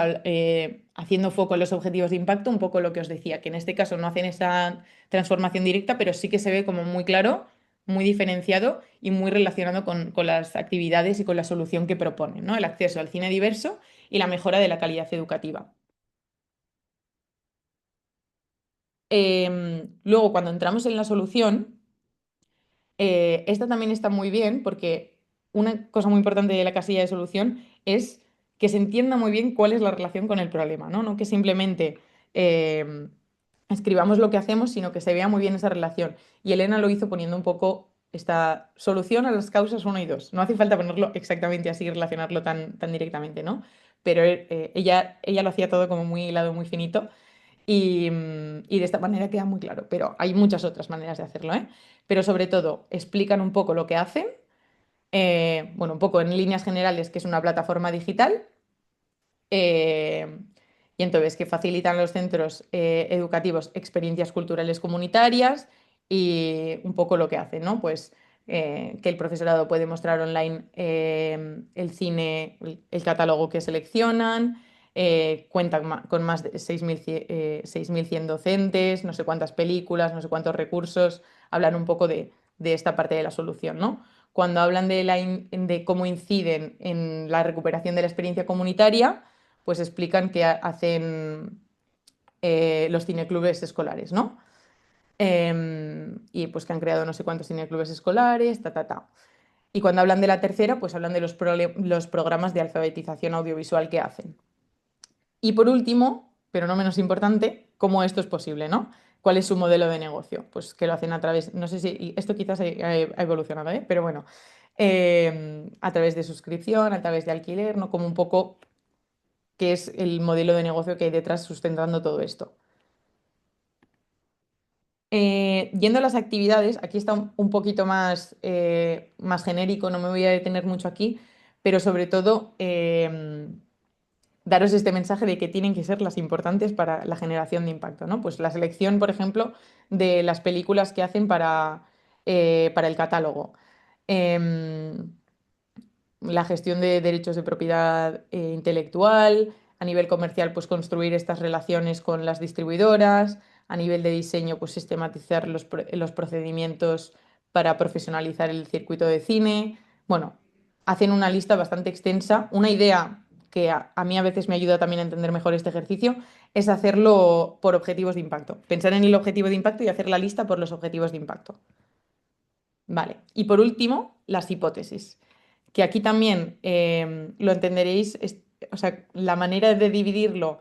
haciendo foco en los objetivos de impacto, un poco lo que os decía, que en este caso no hacen esa transformación directa, pero sí que se ve como muy claro, muy diferenciado y muy relacionado con las actividades y con la solución que proponen, ¿no? El acceso al cine diverso y la mejora de la calidad educativa. Luego, cuando entramos en la solución, esta también está muy bien porque una cosa muy importante de la casilla de solución es que se entienda muy bien cuál es la relación con el problema, ¿no? No que simplemente eh, escribamos lo que hacemos, sino que se vea muy bien esa relación. Y Elena lo hizo poniendo un poco esta solución a las causas 1 y 2. No hace falta ponerlo exactamente así y relacionarlo tan directamente, ¿no? Pero ella lo hacía todo como muy hilado, muy finito y de esta manera queda muy claro. Pero hay muchas otras maneras de hacerlo, ¿eh? Pero sobre todo explican un poco lo que hacen, bueno, un poco en líneas generales, que es una plataforma digital. eh, y entonces que facilitan a los centros educativos experiencias culturales comunitarias y un poco lo que hacen, ¿no? Pues que el profesorado puede mostrar online el cine, el catálogo que seleccionan, cuentan con más de 6.100 docentes, no sé cuántas películas, no sé cuántos recursos, hablan un poco de esta parte de la solución, ¿no? Cuando hablan de cómo inciden en la recuperación de la experiencia comunitaria, pues explican que hacen los cineclubes escolares, ¿no? Y pues que han creado no sé cuántos cineclubes escolares, ta, ta, ta. Y cuando hablan de la tercera, pues hablan de los programas de alfabetización audiovisual que hacen. Y por último, pero no menos importante, cómo esto es posible, ¿no? ¿Cuál es su modelo de negocio? Pues que lo hacen a través, no sé si esto quizás ha evolucionado, ¿eh? Pero bueno, a través de suscripción, a través de alquiler, ¿no? Como un poco qué es el modelo de negocio que hay detrás sustentando todo esto. Yendo a las actividades, aquí está un poquito más genérico, no me voy a detener mucho aquí, pero sobre todo daros este mensaje de que tienen que ser las importantes para la generación de impacto, ¿no? Pues la selección, por ejemplo, de las películas que hacen para el catálogo. Em, la gestión de derechos de propiedad intelectual, a nivel comercial, pues construir estas relaciones con las distribuidoras, a nivel de diseño, pues sistematizar los procedimientos para profesionalizar el circuito de cine. Bueno, hacen una lista bastante extensa. Una idea que a mí a veces me ayuda también a entender mejor este ejercicio es hacerlo por objetivos de impacto. Pensar en el objetivo de impacto y hacer la lista por los objetivos de impacto. Vale. Y por último, las hipótesis, que aquí también lo entenderéis, o sea, la manera de dividirlo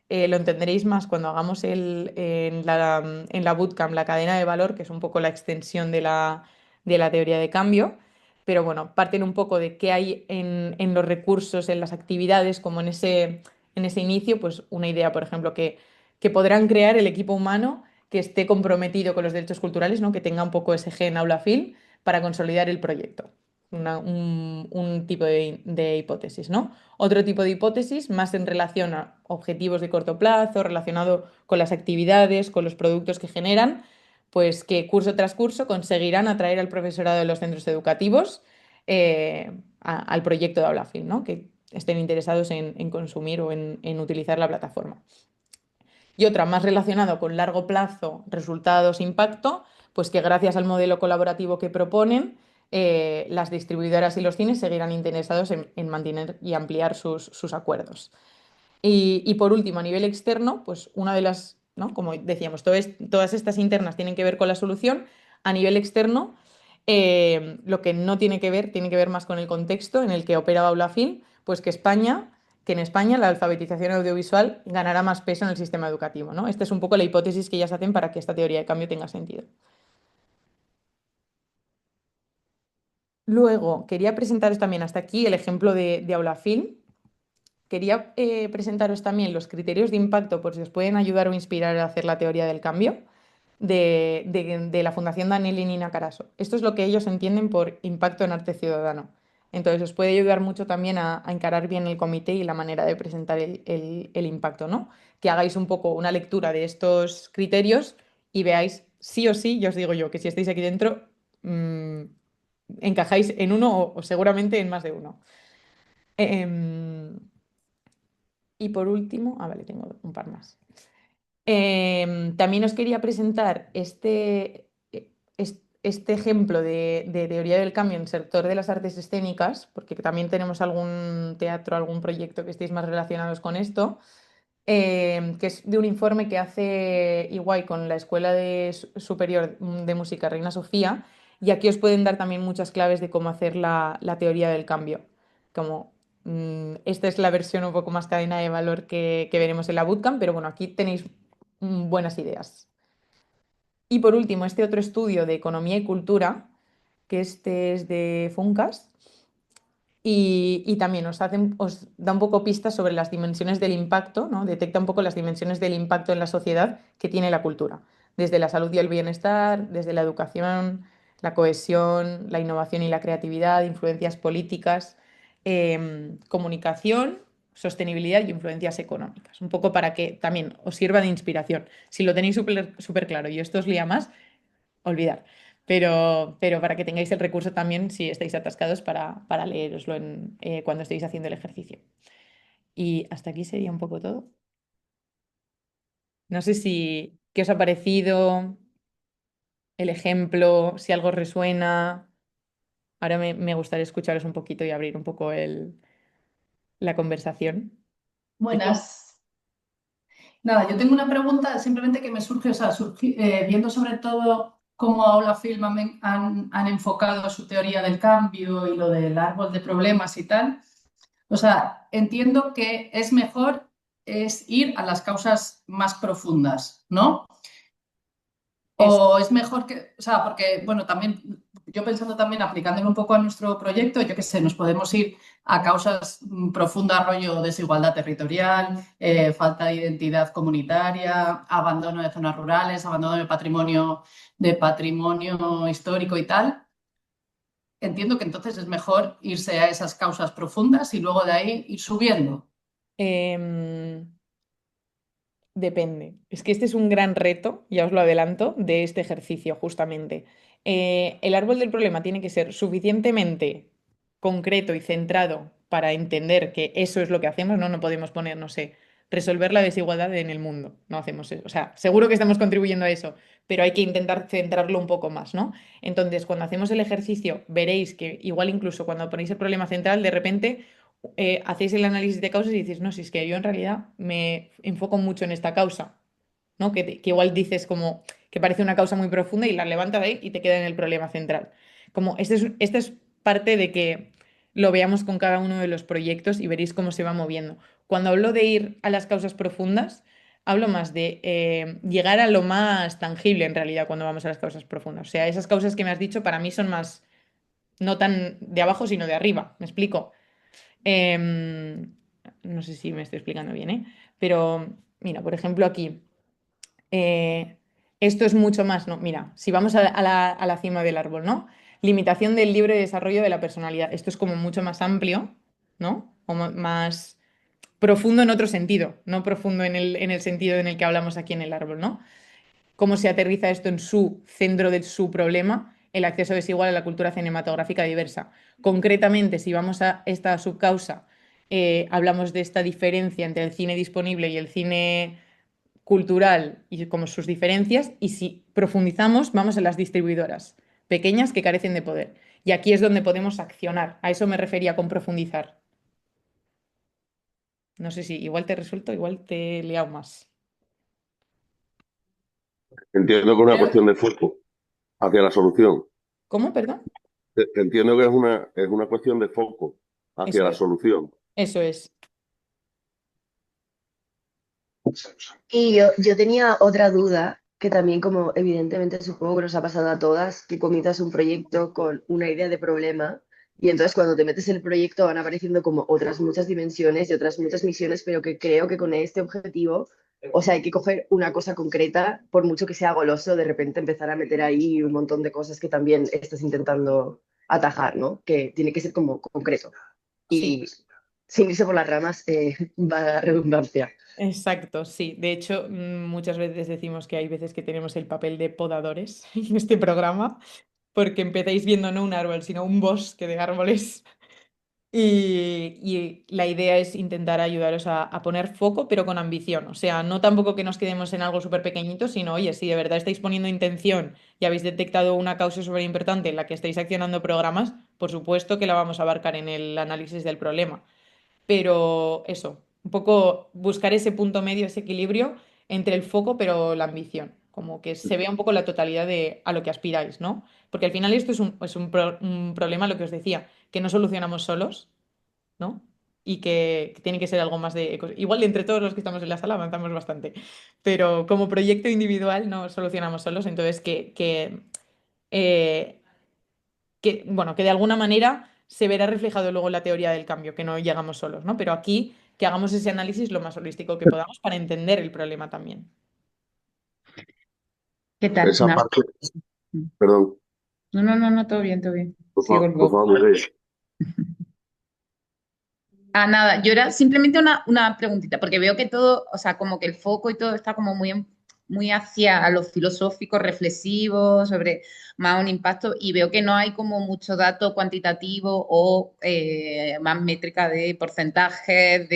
lo entenderéis más cuando hagamos en la bootcamp la cadena de valor, que es un poco la extensión de la teoría de cambio. Pero bueno, parten un poco de qué hay en los recursos, en las actividades, como en ese inicio, pues una idea, por ejemplo, que podrán crear el equipo humano que esté comprometido con los derechos culturales, ¿no? Que tenga un poco ese gen aula film para consolidar el proyecto. Un tipo de hipótesis, ¿no? Otro tipo de hipótesis, más en relación a objetivos de corto plazo, relacionado con las actividades, con los productos que generan, pues que curso tras curso conseguirán atraer al profesorado de los centros educativos al proyecto de aula film, ¿no? Que estén interesados en consumir o en utilizar la plataforma. Y otra más relacionada con largo plazo, resultados, impacto, pues que gracias al modelo colaborativo que proponen, las distribuidoras y los cines seguirán interesados en mantener y ampliar sus acuerdos. Y por último, a nivel externo, pues una de las, ¿no? Como decíamos, todas estas internas tienen que ver con la solución. A nivel externo, lo que no tiene que ver más con el contexto en el que opera Baulafin, pues que en España la alfabetización audiovisual ganará más peso en el sistema educativo, ¿no? Esta es un poco la hipótesis que ellas hacen para que esta teoría de cambio tenga sentido. Luego, quería presentaros también hasta aquí el ejemplo de Aulafilm. Quería presentaros también los criterios de impacto por si os pueden ayudar o inspirar a hacer la teoría del cambio de la Fundación Daniel y Nina Carasso. Esto es lo que ellos entienden por impacto en arte ciudadano. Entonces os puede ayudar mucho también a encarar bien el comité y la manera de presentar el impacto, ¿no? Que hagáis un poco una lectura de estos criterios y veáis sí o sí, ya os digo yo, que si estáis aquí dentro, encajáis en uno o seguramente en más de uno. Em, y por último, vale, tengo un par más. También os quería presentar este ejemplo de teoría del cambio en el sector de las artes escénicas, porque también tenemos algún teatro, algún proyecto que estéis más relacionados con esto, que es de un informe que hace Iguay con la Escuela Superior de Música Reina Sofía, y aquí os pueden dar también muchas claves de cómo hacer la teoría del cambio. Como esta es la versión un poco más cadena de valor que veremos en la bootcamp, pero bueno, aquí tenéis buenas ideas. Y por último, este otro estudio de economía y cultura, que este es de Funcas, y también os da un poco pistas sobre las dimensiones del impacto, ¿no? Detecta un poco las dimensiones del impacto en la sociedad que tiene la cultura, desde la salud y el bienestar, desde la educación, la cohesión, la innovación y la creatividad, influencias políticas, comunicación, sostenibilidad y influencias económicas. Un poco para que también os sirva de inspiración. Si lo tenéis súper súper claro y esto os lía más, olvidar. Pero para que tengáis el recurso también, si estáis atascados, para leeroslo cuando estéis haciendo el ejercicio. Y hasta aquí sería un poco todo. No sé si qué os ha parecido el ejemplo, si algo os resuena. Ahora me gustaría escucharos un poquito y abrir un poco la conversación. Buenas. Nada, yo tengo una pregunta simplemente que me surge, o sea, viendo sobre todo cómo Aula Film han enfocado su teoría del cambio y lo del árbol de problemas y tal. O sea, entiendo que es mejor es ir a las causas más profundas, ¿no? Es, O es mejor que, o sea, porque, bueno, también, yo pensando también, aplicándolo un poco a nuestro proyecto, yo qué sé, nos podemos ir a causas profundas, rollo desigualdad territorial, falta de identidad comunitaria, abandono de zonas rurales, abandono de patrimonio histórico y tal. Entiendo que entonces es mejor irse a esas causas profundas y luego de ahí ir subiendo. em, Depende. Es que este es un gran reto, ya os lo adelanto, de este ejercicio, justamente. El árbol del problema tiene que ser suficientemente concreto y centrado para entender que eso es lo que hacemos, ¿no? No podemos poner, no sé, resolver la desigualdad en el mundo. No hacemos eso. O sea, seguro que estamos contribuyendo a eso, pero hay que intentar centrarlo un poco más, ¿no? Entonces, cuando hacemos el ejercicio, veréis que igual incluso cuando ponéis el problema central, de repente hacéis el análisis de causas y dices, no, si es que yo en realidad me enfoco mucho en esta causa, ¿no? Que igual dices como que parece una causa muy profunda y la levantas de ahí y te queda en el problema central. Como esta es parte de que lo veamos con cada uno de los proyectos y veréis cómo se va moviendo. Cuando hablo de ir a las causas profundas, hablo más de llegar a lo más tangible en realidad cuando vamos a las causas profundas. O sea, esas causas que me has dicho para mí son más, no tan de abajo, sino de arriba. ¿Me explico? Em, no sé si me estoy explicando bien, ¿eh? Pero mira, por ejemplo, aquí, eh, esto es mucho más, ¿no? Mira, si vamos a la cima del árbol, ¿no? Limitación del libre desarrollo de la personalidad. Esto es como mucho más amplio, ¿no? Como más profundo en otro sentido, no profundo en el sentido en el que hablamos aquí en el árbol, ¿no? Cómo se aterriza esto en su centro de su problema, el acceso desigual a la cultura cinematográfica diversa. Concretamente, si vamos a esta subcausa, hablamos de esta diferencia entre el cine disponible y el cine cultural y como sus diferencias, y si profundizamos, vamos a las distribuidoras pequeñas que carecen de poder. Y aquí es donde podemos accionar. A eso me refería con profundizar. No sé si igual te resuelto, igual te he liado más. Entiendo que es una Creo, cuestión de foco hacia la solución. ¿Cómo, perdón? Entiendo que es una cuestión de foco hacia Eso la es. solución. Eso es. Y yo tenía otra duda, que también como evidentemente supongo que nos ha pasado a todas, que comienzas un proyecto con una idea de problema y entonces cuando te metes en el proyecto van apareciendo como otras muchas dimensiones y otras muchas misiones, pero que creo que con este objetivo, o sea, hay que coger una cosa concreta, por mucho que sea goloso, de repente empezar a meter ahí un montón de cosas que también estás intentando atajar, ¿no? Que tiene que ser como concreto Sí. y sin irse por las ramas, va la redundancia. Exacto, sí. De hecho, muchas veces decimos que hay veces que tenemos el papel de podadores en este programa, porque empezáis viendo no un árbol, sino un bosque de árboles. Y la idea es intentar ayudaros a poner foco, pero con ambición. O sea, no tampoco que nos quedemos en algo súper pequeñito, sino, oye, si de verdad estáis poniendo intención y habéis detectado una causa súper importante en la que estáis accionando programas, por supuesto que la vamos a abarcar en el análisis del problema. Pero eso, un poco buscar ese punto medio, ese equilibrio entre el foco pero la ambición, como que se vea un poco la totalidad de a lo que aspiráis, ¿no? Porque al final esto es un problema, lo que os decía, que no solucionamos solos, ¿no? Y que tiene que ser algo más de... Igual entre todos los que estamos en la sala avanzamos bastante, pero como proyecto individual no solucionamos solos, entonces eh, bueno, que de alguna manera se verá reflejado luego en la teoría del cambio, que no llegamos solos, ¿no? Pero aquí que hagamos ese análisis lo más holístico que podamos para entender el problema también. ¿Qué tal? Esa parte, perdón, No, no, no, no, todo bien, todo bien. Sigo el por bob. favor, Mireia. Ah, nada, yo era simplemente una preguntita, porque veo que todo, o sea, como que el foco y todo está como muy hacia lo filosófico, reflexivo, sobre más un impacto, y veo que no hay como mucho dato cuantitativo o más métrica de porcentajes,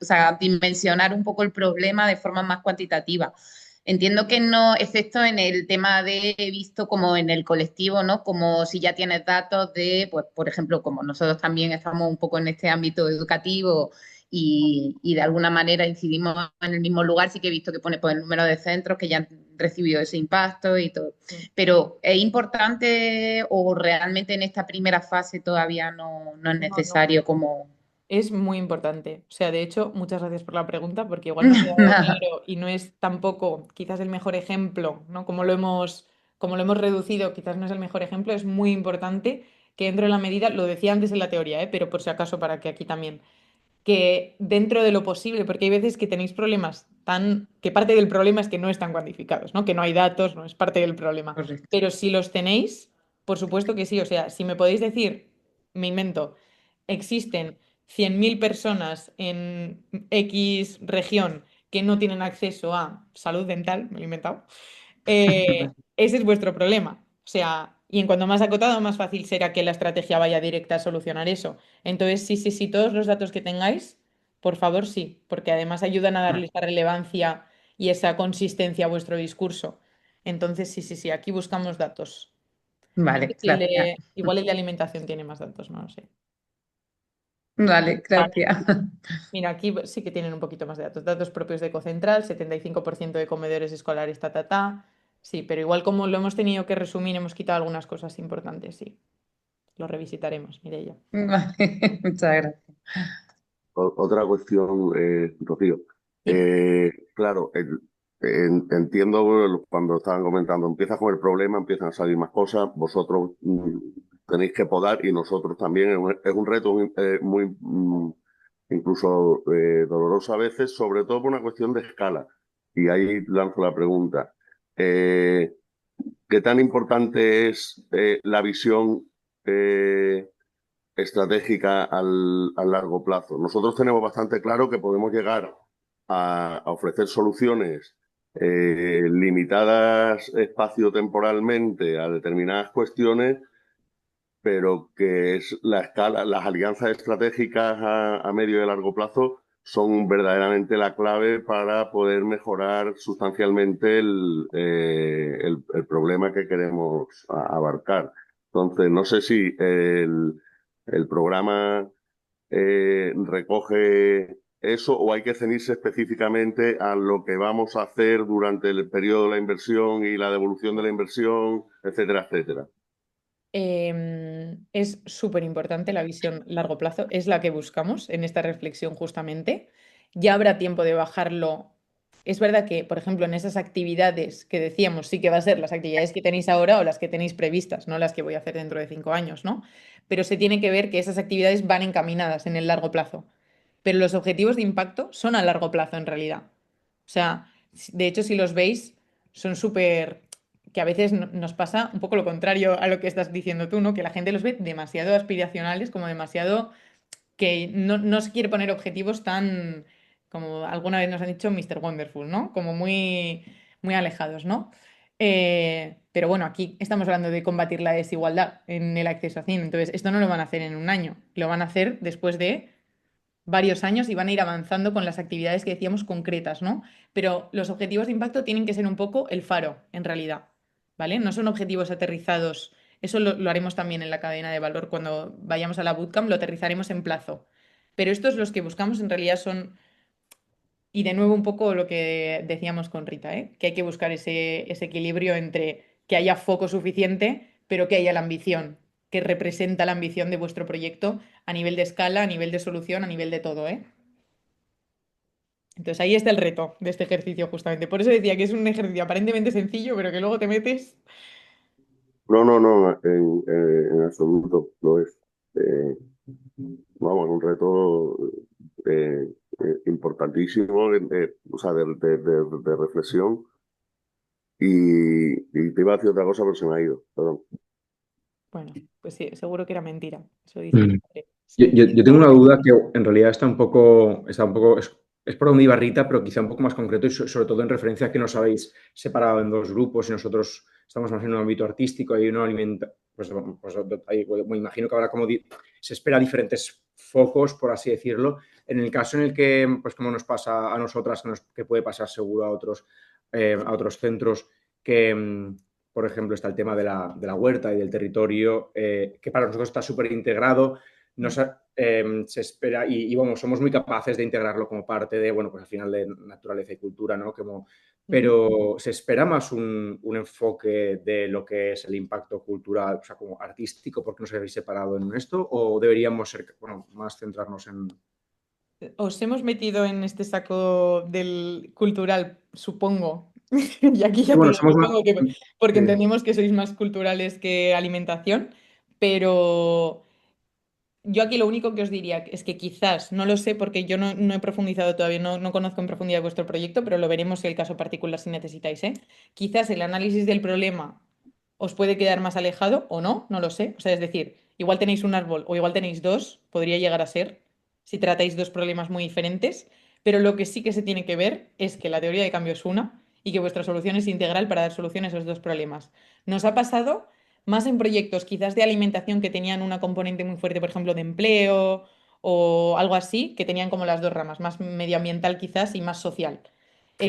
o sea, dimensionar un poco el problema de forma más cuantitativa. Entiendo que no, excepto en el tema de visto como en el colectivo, ¿no? Como si ya tienes datos de, pues, por ejemplo, como nosotros también estamos un poco en este ámbito educativo y de alguna manera incidimos en el mismo lugar, sí que he visto que pone pues, el número de centros que ya han recibido ese impacto y todo. Pero ¿es importante o realmente en esta primera fase todavía no es No, no. necesario como... Es muy importante. O sea, de hecho, muchas gracias por la pregunta, porque igual no ha quedado Nada. claro y no es tampoco quizás el mejor ejemplo, ¿no? Como lo hemos reducido, quizás no es el mejor ejemplo. Es muy importante que dentro de la medida, lo decía antes en la teoría, pero por si acaso para que aquí también, que dentro de lo posible, porque hay veces que tenéis problemas que parte del problema es que no están cuantificados, ¿no? Que no hay datos, no es parte del problema. Correcto. Pero si los tenéis, por supuesto que sí. O sea, si me podéis decir, me invento, existen 100.000 personas en X región que no tienen acceso a salud dental, me lo he inventado, ese es vuestro problema. O sea, y en cuanto más acotado, más fácil será que la estrategia vaya directa a solucionar eso. Entonces, sí, sí, sí, todos los datos que tengáis, por favor, sí, porque además ayudan a darle esa relevancia y esa consistencia a vuestro discurso. Entonces, sí, sí, sí, aquí buscamos datos. No sé Vale, si gracias. igual el de alimentación tiene más datos, no lo sé. Vale, Vale. gracias. Mira, aquí sí que tienen un poquito más de datos. Datos propios de Ecocentral, 75% de comedores escolares, ta, ta, ta. Sí, pero igual como lo hemos tenido que resumir, hemos quitado algunas cosas importantes, sí. Lo revisitaremos, Mireia. Vale, muchas gracias. Otra cuestión, Rocío. Dime. Claro, entiendo cuando estaban comentando, empiezas con el problema, empiezan a salir más cosas, vosotros tenéis que podar y nosotros también. Es un reto muy, incluso doloroso a veces, sobre todo por una cuestión de escala. Y ahí lanzo la pregunta. Eh, ¿Qué tan importante es la visión estratégica al largo plazo? Nosotros tenemos bastante claro que podemos llegar a ofrecer soluciones limitadas espacio-temporalmente a determinadas cuestiones, pero que es la escala, las alianzas estratégicas a medio y largo plazo son verdaderamente la clave para poder mejorar sustancialmente el problema que queremos abarcar. Entonces, no sé si el programa recoge eso o hay que ceñirse específicamente a lo que vamos a hacer durante el periodo de la inversión y la devolución de la inversión, etcétera, etcétera. Es súper importante la visión largo plazo, es la que buscamos en esta reflexión justamente. Ya habrá tiempo de bajarlo. Es verdad que, por ejemplo, en esas actividades que decíamos, sí que va a ser las actividades que tenéis ahora o las que tenéis previstas, no las que voy a hacer dentro de 5 años, ¿no? Pero se tiene que ver que esas actividades van encaminadas en el largo plazo. Pero los objetivos de impacto son a largo plazo en realidad. O sea, de hecho, si los veis, son súper que a veces nos pasa un poco lo contrario a lo que estás diciendo tú, ¿no? Que la gente los ve demasiado aspiracionales, como demasiado que no se quiere poner objetivos tan, como alguna vez nos han dicho, Mr. Wonderful, ¿no? Como muy, muy alejados, ¿no? Pero bueno, aquí estamos hablando de combatir la desigualdad en el acceso a cine. Entonces, esto no lo van a hacer en un año, lo van a hacer después de varios años y van a ir avanzando con las actividades que decíamos concretas, ¿no? Pero los objetivos de impacto tienen que ser un poco el faro, en realidad, ¿vale? No son objetivos aterrizados. Eso lo haremos también en la cadena de valor cuando vayamos a la bootcamp, lo aterrizaremos en plazo. Pero estos los que buscamos en realidad son, y de nuevo un poco lo que decíamos con Rita, ¿eh? Que hay que buscar ese equilibrio entre que haya foco suficiente, pero que haya la ambición, que representa la ambición de vuestro proyecto a nivel de escala, a nivel de solución, a nivel de todo, ¿eh? Entonces ahí está el reto de este ejercicio justamente. Por eso decía que es un ejercicio aparentemente sencillo, pero que luego te metes. No, no, no, en absoluto lo es. reto importantísimo, o sea, de reflexión. Y te iba a decir otra cosa, pero se me ha ido. Perdón. Bueno, pues sí, seguro que era mentira. Eso dice mi Mm. padre. Yo, Sí, yo- sí, yo tengo seguro una que duda que en realidad es por donde iba Rita, pero quizá un poco más concreto y sobre todo en referencia a que nos habéis separado en dos grupos y nosotros estamos más en un ámbito artístico y uno alimenta, me imagino que habrá se espera diferentes focos, por así decirlo. En el caso en el que, pues como nos pasa a nosotras, que puede pasar seguro a otros centros, que, por ejemplo, está el tema de la huerta y del territorio, que para nosotros está súper integrado. Nos, Se espera bueno, somos muy capaces de integrarlo como parte de, bueno, pues al final de naturaleza y cultura, ¿no? Pero se espera más un enfoque de lo que es el impacto cultural, o sea, como artístico, porque nos habéis separado en esto, o deberíamos ser, bueno, más centrarnos en... os hemos metido en este saco del cultural, supongo. Y aquí Sí, ya te bueno, digo, somos más... supongo que porque Sí. entendemos que sois más culturales que alimentación, pero yo aquí lo único que os diría es que quizás, no lo sé porque yo no he profundizado todavía, no conozco en profundidad vuestro proyecto, pero lo veremos si el caso particular si necesitáis, ¿eh? Quizás el análisis del problema os puede quedar más alejado o no, no lo sé. O sea, es decir, igual tenéis un árbol o igual tenéis dos, podría llegar a ser, si tratáis dos problemas muy diferentes, pero lo que sí que se tiene que ver es que la teoría de cambio es una y que vuestra solución es integral para dar solución a esos dos problemas. Nos ha pasado más en proyectos quizás de alimentación que tenían una componente muy fuerte, por ejemplo, de empleo o algo así, que tenían como las dos ramas, más medioambiental quizás y más social.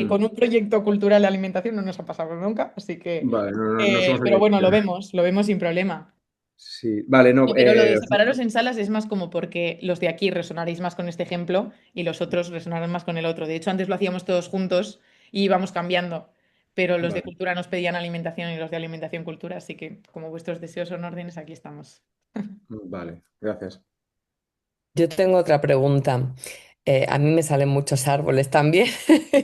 Con un proyecto cultural de alimentación no nos ha pasado nunca, así que, Vale, no somos... pero bueno, lo vemos sin problema. Sí, vale, no... Pero lo de separaros en salas es más como porque los de aquí resonaréis más con este ejemplo y los otros resonarán más con el otro. De hecho, antes lo hacíamos todos juntos y íbamos cambiando, pero los de Vale. cultura nos pedían alimentación y los de alimentación cultura, así que como vuestros deseos son órdenes, aquí estamos. Vale, gracias. Yo tengo otra pregunta. A mí me salen muchos árboles también.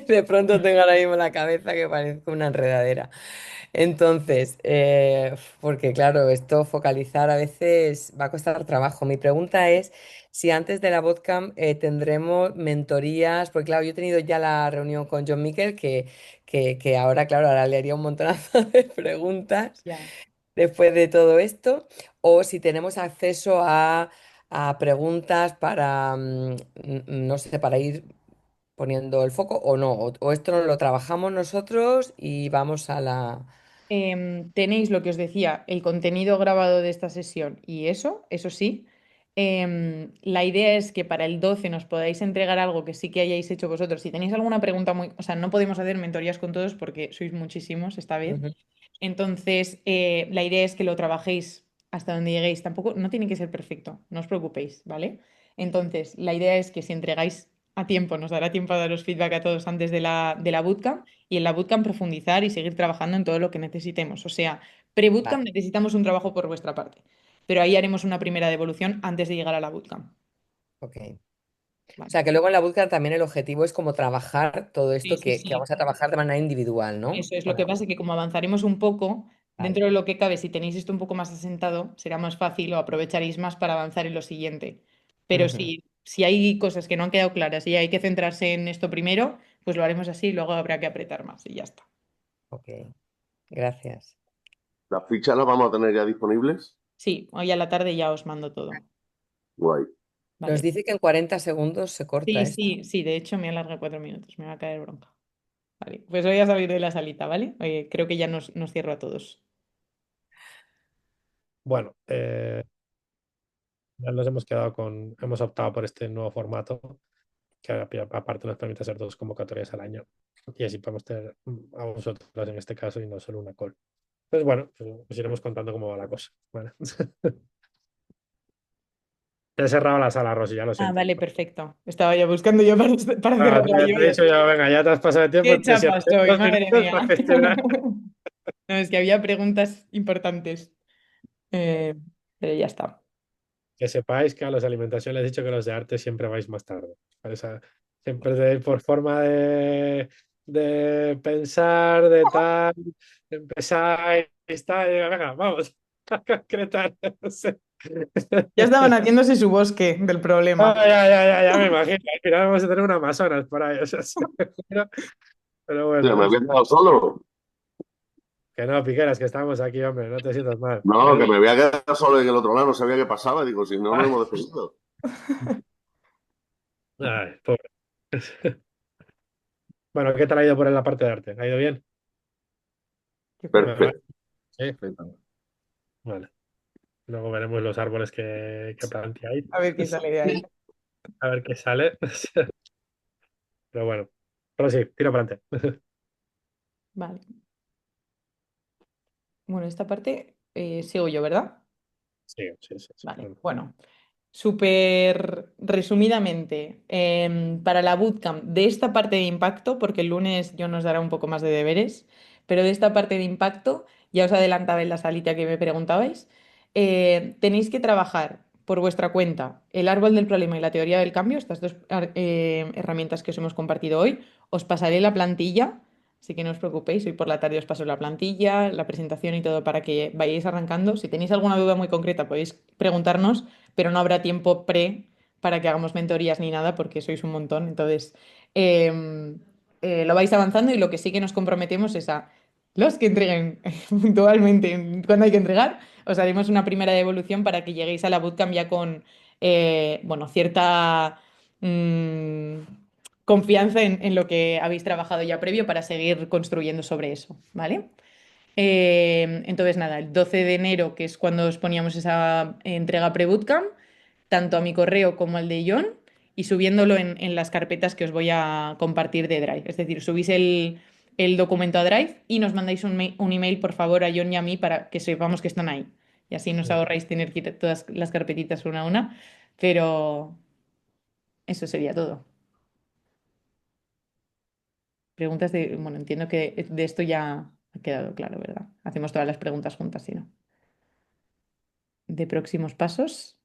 De pronto tengo ahora mismo la cabeza que parece una enredadera. Entonces, porque claro, esto focalizar a veces va a costar trabajo. Mi pregunta es si antes de la bootcamp tendremos mentorías, porque claro, yo he tenido ya la reunión con John Miquel, que ahora, claro, ahora le haría un montonazo de preguntas Ya. después de todo esto, o si tenemos acceso a preguntas para, no sé, para ir poniendo el foco o no, o esto no lo trabajamos nosotros y vamos a la... Tenéis lo que os decía, el contenido grabado de esta sesión y eso sí. La idea es que para el 12 nos podáis entregar algo que sí que hayáis hecho vosotros. Si tenéis alguna pregunta muy, o sea, no podemos hacer mentorías con todos porque sois muchísimos esta vez. Ujú. Entonces, la idea es que lo trabajéis hasta donde lleguéis. Tampoco, no tiene que ser perfecto, no os preocupéis, ¿vale? Entonces, la idea es que si entregáis a tiempo, nos dará tiempo a daros feedback a todos antes de la bootcamp y en la bootcamp profundizar y seguir trabajando en todo lo que necesitemos. O sea, pre-bootcamp Vale, necesitamos un trabajo por vuestra parte, pero ahí haremos una primera devolución antes de llegar a la bootcamp. ok. O Vale. sea, que luego en la búsqueda también el objetivo es como trabajar todo Sí, esto sí, que sí. vamos a trabajar de manera individual, ¿no? Eso es lo que pasa, que como avanzaremos un poco, Vale. dentro de lo que cabe, si tenéis esto un poco más asentado, será más fácil o aprovecharéis más para avanzar en lo siguiente. Pero Ujú. si hay cosas que no han quedado claras y hay que centrarse en esto primero, pues lo haremos así y luego habrá que apretar más y ya está. Ok, gracias. ¿Las fichas las vamos a tener ya disponibles? Sí, hoy a la tarde ya os mando todo. Guay. Nos Vale. dice que en 40 segundos se corta Sí, esto. sí, sí, de hecho me alarga 4 minutos, me va a caer bronca. Vale, pues voy a salir de la salita, ¿vale? Creo que ya nos cierro a todos. Bueno, ya nos hemos quedado hemos optado por este nuevo formato, que aparte nos permite hacer dos convocatorias al año. Y así podemos tener a vosotros en este caso y no solo una call. Pues bueno, pues iremos contando cómo va la cosa. Bueno. Te he cerrado la sala, Rosy, ya lo Ah, siento. vale, perfecto. Estaba ya buscando yo para cerrarla yo. Te he dicho ya, venga, ya te has pasado de tiempo, Qué te chapa sientas soy, dos madre minutos mía. para gestionar. No, es que había preguntas importantes, eh, pero ya está. Que sepáis que a los de alimentación les he dicho que los de arte siempre vais más tarde. O sea, siempre por forma de pensar, de tal, empezáis, tal, y digo, venga, vamos a concretar. No sé. Ya estaban haciéndose su bosque del problema. Ya me imagino. Al final vamos a tener una Amazonas por ahí. O sea, pero Tío, bueno, me había quedado solo. que no, Piqueras, que estamos aquí, hombre, no te sientas mal. No, que me había quedado solo en el otro lado, no sabía qué pasaba. Digo, si no nos hemos despedido. Ay, pobre. Bueno, ¿qué tal ha ido por la parte de arte? ¿Ha ido bien? Qué fuerte. Vale, Perfecto. sí, vale. Luego veremos los árboles que planteáis. A ver qué sale de ahí. A ver qué sale. Pero bueno, pero sí, tiro para adelante. Vale. Bueno, esta parte sigo yo, ¿verdad? Sí, sí, sí, sí. Vale. Bueno, súper resumidamente, para la bootcamp de esta parte de impacto, porque el lunes yo nos dará un poco más de deberes, pero de esta parte de impacto, ya os adelantaba en la salita que me preguntabais, tenéis que trabajar por vuestra cuenta el árbol del problema y la teoría del cambio, estas dos herramientas que os hemos compartido hoy. Os pasaré la plantilla, así que no os preocupéis, hoy por la tarde os paso la plantilla, la presentación y todo para que vayáis arrancando. Si tenéis alguna duda muy concreta podéis preguntarnos, pero no habrá tiempo para que hagamos mentorías ni nada porque sois un montón. Entonces, lo vais avanzando y lo que sí que nos comprometemos es a los que entreguen puntualmente cuando hay que entregar, os haremos una primera devolución para que lleguéis a la bootcamp ya con, bueno, cierta mm, confianza en lo que habéis trabajado ya previo para seguir construyendo sobre eso, ¿vale? Entonces, nada, el 12 de enero, que es cuando os poníamos esa entrega pre-bootcamp, tanto a mi correo como al de John, y subiéndolo en las carpetas que os voy a compartir de Drive. Es decir, subís el documento a Drive y nos mandáis un email, por favor, a John y a mí para que sepamos que están ahí. Y así nos ahorráis tener que ir todas las carpetitas una a una. Pero eso sería todo. Preguntas de... Bueno, entiendo que de esto ya ha quedado claro, ¿verdad? Hacemos todas las preguntas juntas, si no. De próximos pasos.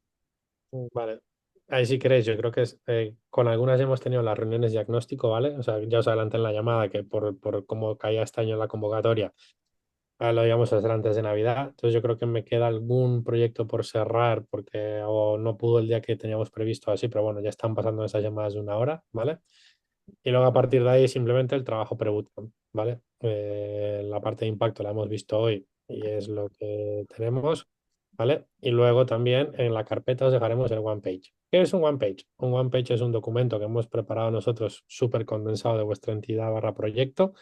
Vale. Ahí si queréis, yo creo que con algunas hemos tenido las reuniones diagnóstico, ¿vale? O sea, ya os adelanté en la llamada que por cómo caía este año la convocatoria, lo íbamos a hacer antes de Navidad. Entonces yo creo que me queda algún proyecto por cerrar porque o no pudo el día que teníamos previsto así, pero bueno, ya están pasando esas llamadas de una hora, ¿vale? Y luego a partir de ahí simplemente el trabajo pre-bootcamp, ¿vale? La parte de impacto la hemos visto hoy y es lo que tenemos, ¿vale? Y luego también en la carpeta os dejaremos el one page. ¿Qué es un one page? Un one page es un documento que hemos preparado nosotros súper condensado de vuestra entidad barra proyecto,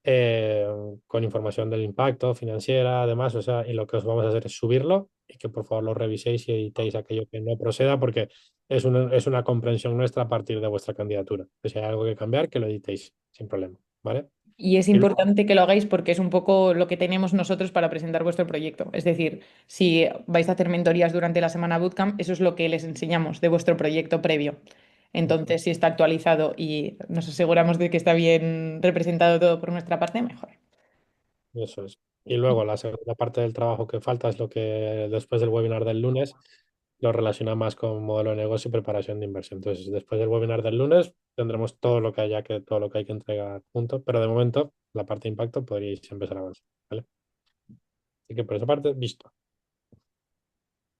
eh, con información del impacto financiera, además, o sea, y lo que os vamos a hacer es subirlo y que por favor lo reviséis y editéis aquello que no proceda porque es una comprensión nuestra a partir de vuestra candidatura. Si hay algo que cambiar, que lo editéis sin problema, ¿vale? Y es Y luego, importante que lo hagáis porque es un poco lo que tenemos nosotros para presentar vuestro proyecto. Es decir, si vais a hacer mentorías durante la semana bootcamp, eso es lo que les enseñamos de vuestro proyecto previo. Entonces, si está actualizado y nos aseguramos de que está bien representado todo por nuestra parte, mejor. eso es. Y luego la segunda parte del trabajo que falta es lo que después del webinar del lunes lo relaciona más con modelo de negocio y preparación de inversión. Entonces, después del webinar del lunes tendremos todo lo que hay que entregar junto, pero de momento la parte de impacto podríais empezar a avanzar, ¿vale? Así que por esa parte, visto.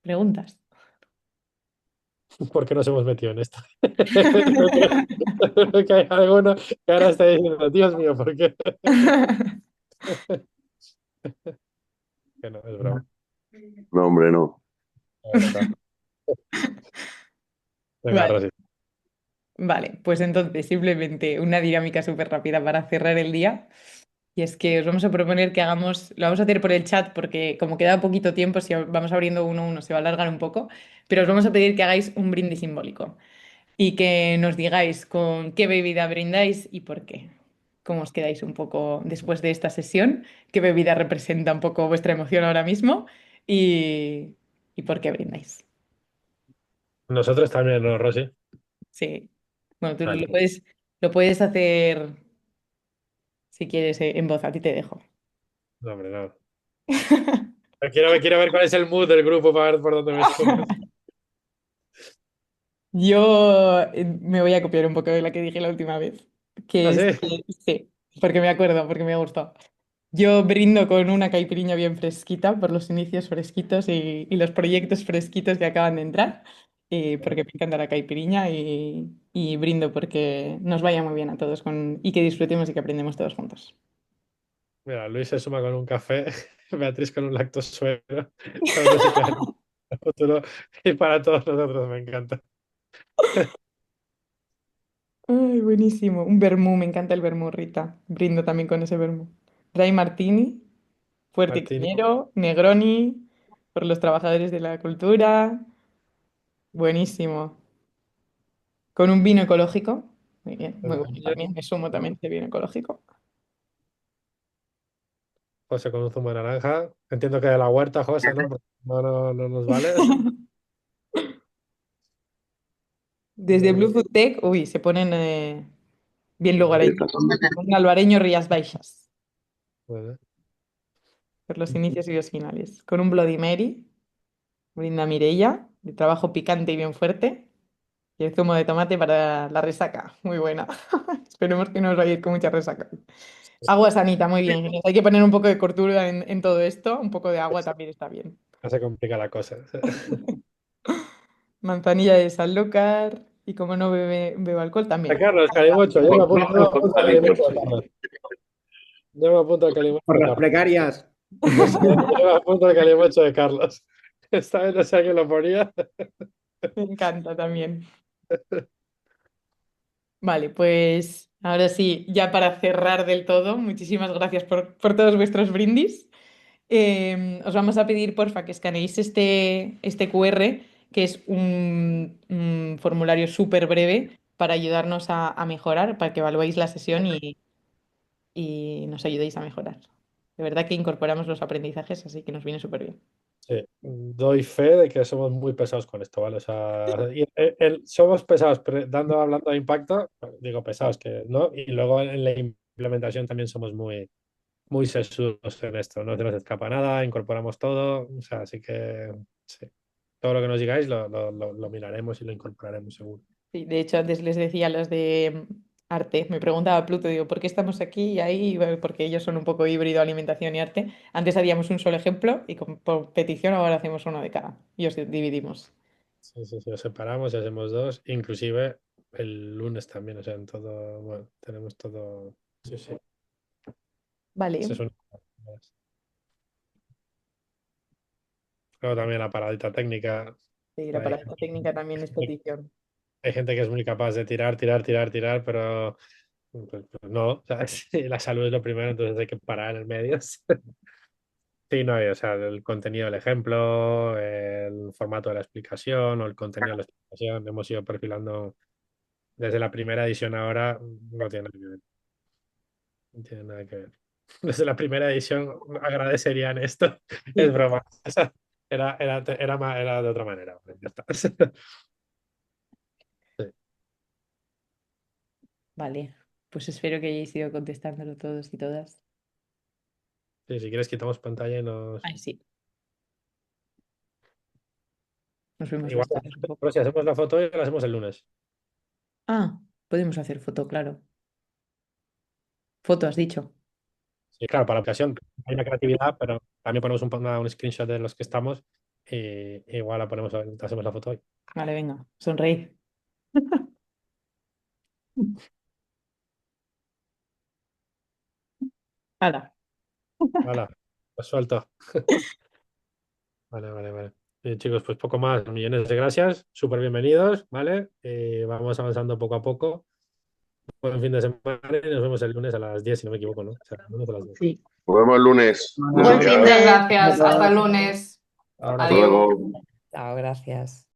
¿Preguntas? ¿Por qué nos hemos metido en esto? Creo que hay alguno que ahora está diciendo, Dios mío, ¿por qué? Que no, es broma. No, hombre, no. La verdad. Venga, Vale, Rosy. vale, pues entonces simplemente una dinámica súper rápida para cerrar el día. Y es que os vamos a proponer que hagamos, lo vamos a hacer por el chat porque como queda poquito tiempo, si vamos abriendo uno a uno se va a alargar un poco, pero os vamos a pedir que hagáis un brindis simbólico y que nos digáis con qué bebida brindáis y por qué. ¿Cómo os quedáis un poco después de esta sesión? ¿Qué bebida representa un poco vuestra emoción ahora mismo? Y, y por qué brindáis. Nosotros también, ¿no, Rosy? Sí. Bueno, tú Vale. lo puedes hacer si quieres en voz, a ti te dejo. No, hombre, no. Quiero ver cuál es el mood del grupo para ver por dónde me escoges. Yo me voy a copiar un poco de la que dije la última vez, ¿Ah, que sí? es, sí, porque me acuerdo, porque me ha gustado. Yo brindo con una caipiriña bien fresquita por los inicios fresquitos y los proyectos fresquitos que acaban de entrar, porque me encanta la caipiriña y brindo porque nos vaya muy bien a todos y que disfrutemos y que aprendemos todos juntos. Mira, Luis se suma con un café, Beatriz con un lactosuero, cada uno se queda en el futuro y para todos nosotros me encanta. Ay, buenísimo. Un vermú, me encanta el vermú, Rita. Brindo también con ese vermú. Dry Martini, fuerte y Martini, cañero, Negroni, por los trabajadores de la cultura. Buenísimo. Con un vino ecológico. Muy bien, muy bueno yo- también. Me sumo también de vino ecológico. José con un zumo de naranja. Entiendo que de la huerta, José, ¿no? Porque no nos vale. Desde Blue Food Tech, uy, se ponen bien Ahí lugareños. está. Un alvareño Rías Baixas, Bueno, por los inicios y los finales. Con un Bloody Mary, brinda Mireia, de trabajo picante y bien fuerte. Y el zumo de tomate para la resaca, muy buena. Esperemos que no os vaya a ir con mucha resaca. Agua sanita, muy bien. Hay que poner un poco de cordura en todo esto. Un poco de agua también está bien. no se complica la cosa. Manzanilla de Sanlúcar. Y como no bebo alcohol, también. Carlos, Calimocho, yo me apunto a Calimocho de Carlos. Yo me apunto a Calimocho Por de las Carlos. precarias. Yo me apunto a Calimocho de Carlos. Esta vez no sé a quién lo ponía. Me encanta también. Vale, pues ahora sí, ya para cerrar del todo, muchísimas gracias por todos vuestros brindis. Os vamos a pedir, porfa, que escaneéis este QR, que es un formulario súper breve para ayudarnos a mejorar, para que evaluéis la sesión y nos ayudéis a mejorar. De verdad que incorporamos los aprendizajes, así que nos viene súper bien. Sí, doy fe de que somos muy pesados con esto, ¿vale? O sea, somos pesados hablando de impacto, digo pesados que no, y luego en la implementación también somos muy sesudos en esto, no se nos escapa nada, incorporamos todo, o sea, así que sí, todo lo que nos digáis lo miraremos y lo incorporaremos seguro. Sí, de hecho, antes les decía a los de arte, me preguntaba Pluto, digo, ¿por qué estamos aquí y ahí? Y bueno, porque ellos son un poco híbrido alimentación y arte. Antes hacíamos un solo ejemplo y por petición ahora hacemos uno de cada y os dividimos. Sí, sí, sí, los separamos y hacemos dos, inclusive el lunes también, o sea, en todo, bueno, tenemos todo, sí, sí, eso Vale, es luego también la paradita técnica. sí, la Hay, palabra técnica también es petición. hay gente que es muy capaz de tirar, pero pues no, o sea, sí, la salud es lo primero, entonces hay que parar en el medio. Sí, no, o sea, el contenido del ejemplo, el formato de la explicación o el contenido de la explicación, hemos ido perfilando desde la primera edición ahora, no tiene nada que ver. No tiene nada que ver. Desde la primera edición agradecerían esto. Es Sí. broma. O sea, era de otra manera. Ya está. Sí, Vale, pues espero que hayáis ido contestándolo todos y todas. sí, si quieres quitamos pantalla y Ay, sí, nos vemos Igual, las caras un poco. pero si hacemos la foto y la hacemos el lunes. Ah, podemos hacer foto, claro. Foto, has dicho. Sí, claro, para la ocasión hay una creatividad, pero también ponemos un screenshot de los que estamos y igual hacemos la foto hoy. Vale, venga, sonreír. Hala. Hala, lo suelto. Vale, vale, vale. Chicos, pues poco más. Millones de gracias. Súper bienvenidos, ¿vale? Vamos avanzando poco a poco. Buen fin de semana y nos vemos el lunes a las 10 si no me equivoco, ¿no? O sea, el lunes a las 10. Sí. Nos vemos el lunes. Buen fin Muchas de... gracias. Hasta el lunes. Ahora Hasta Adiós. luego. Chao, gracias.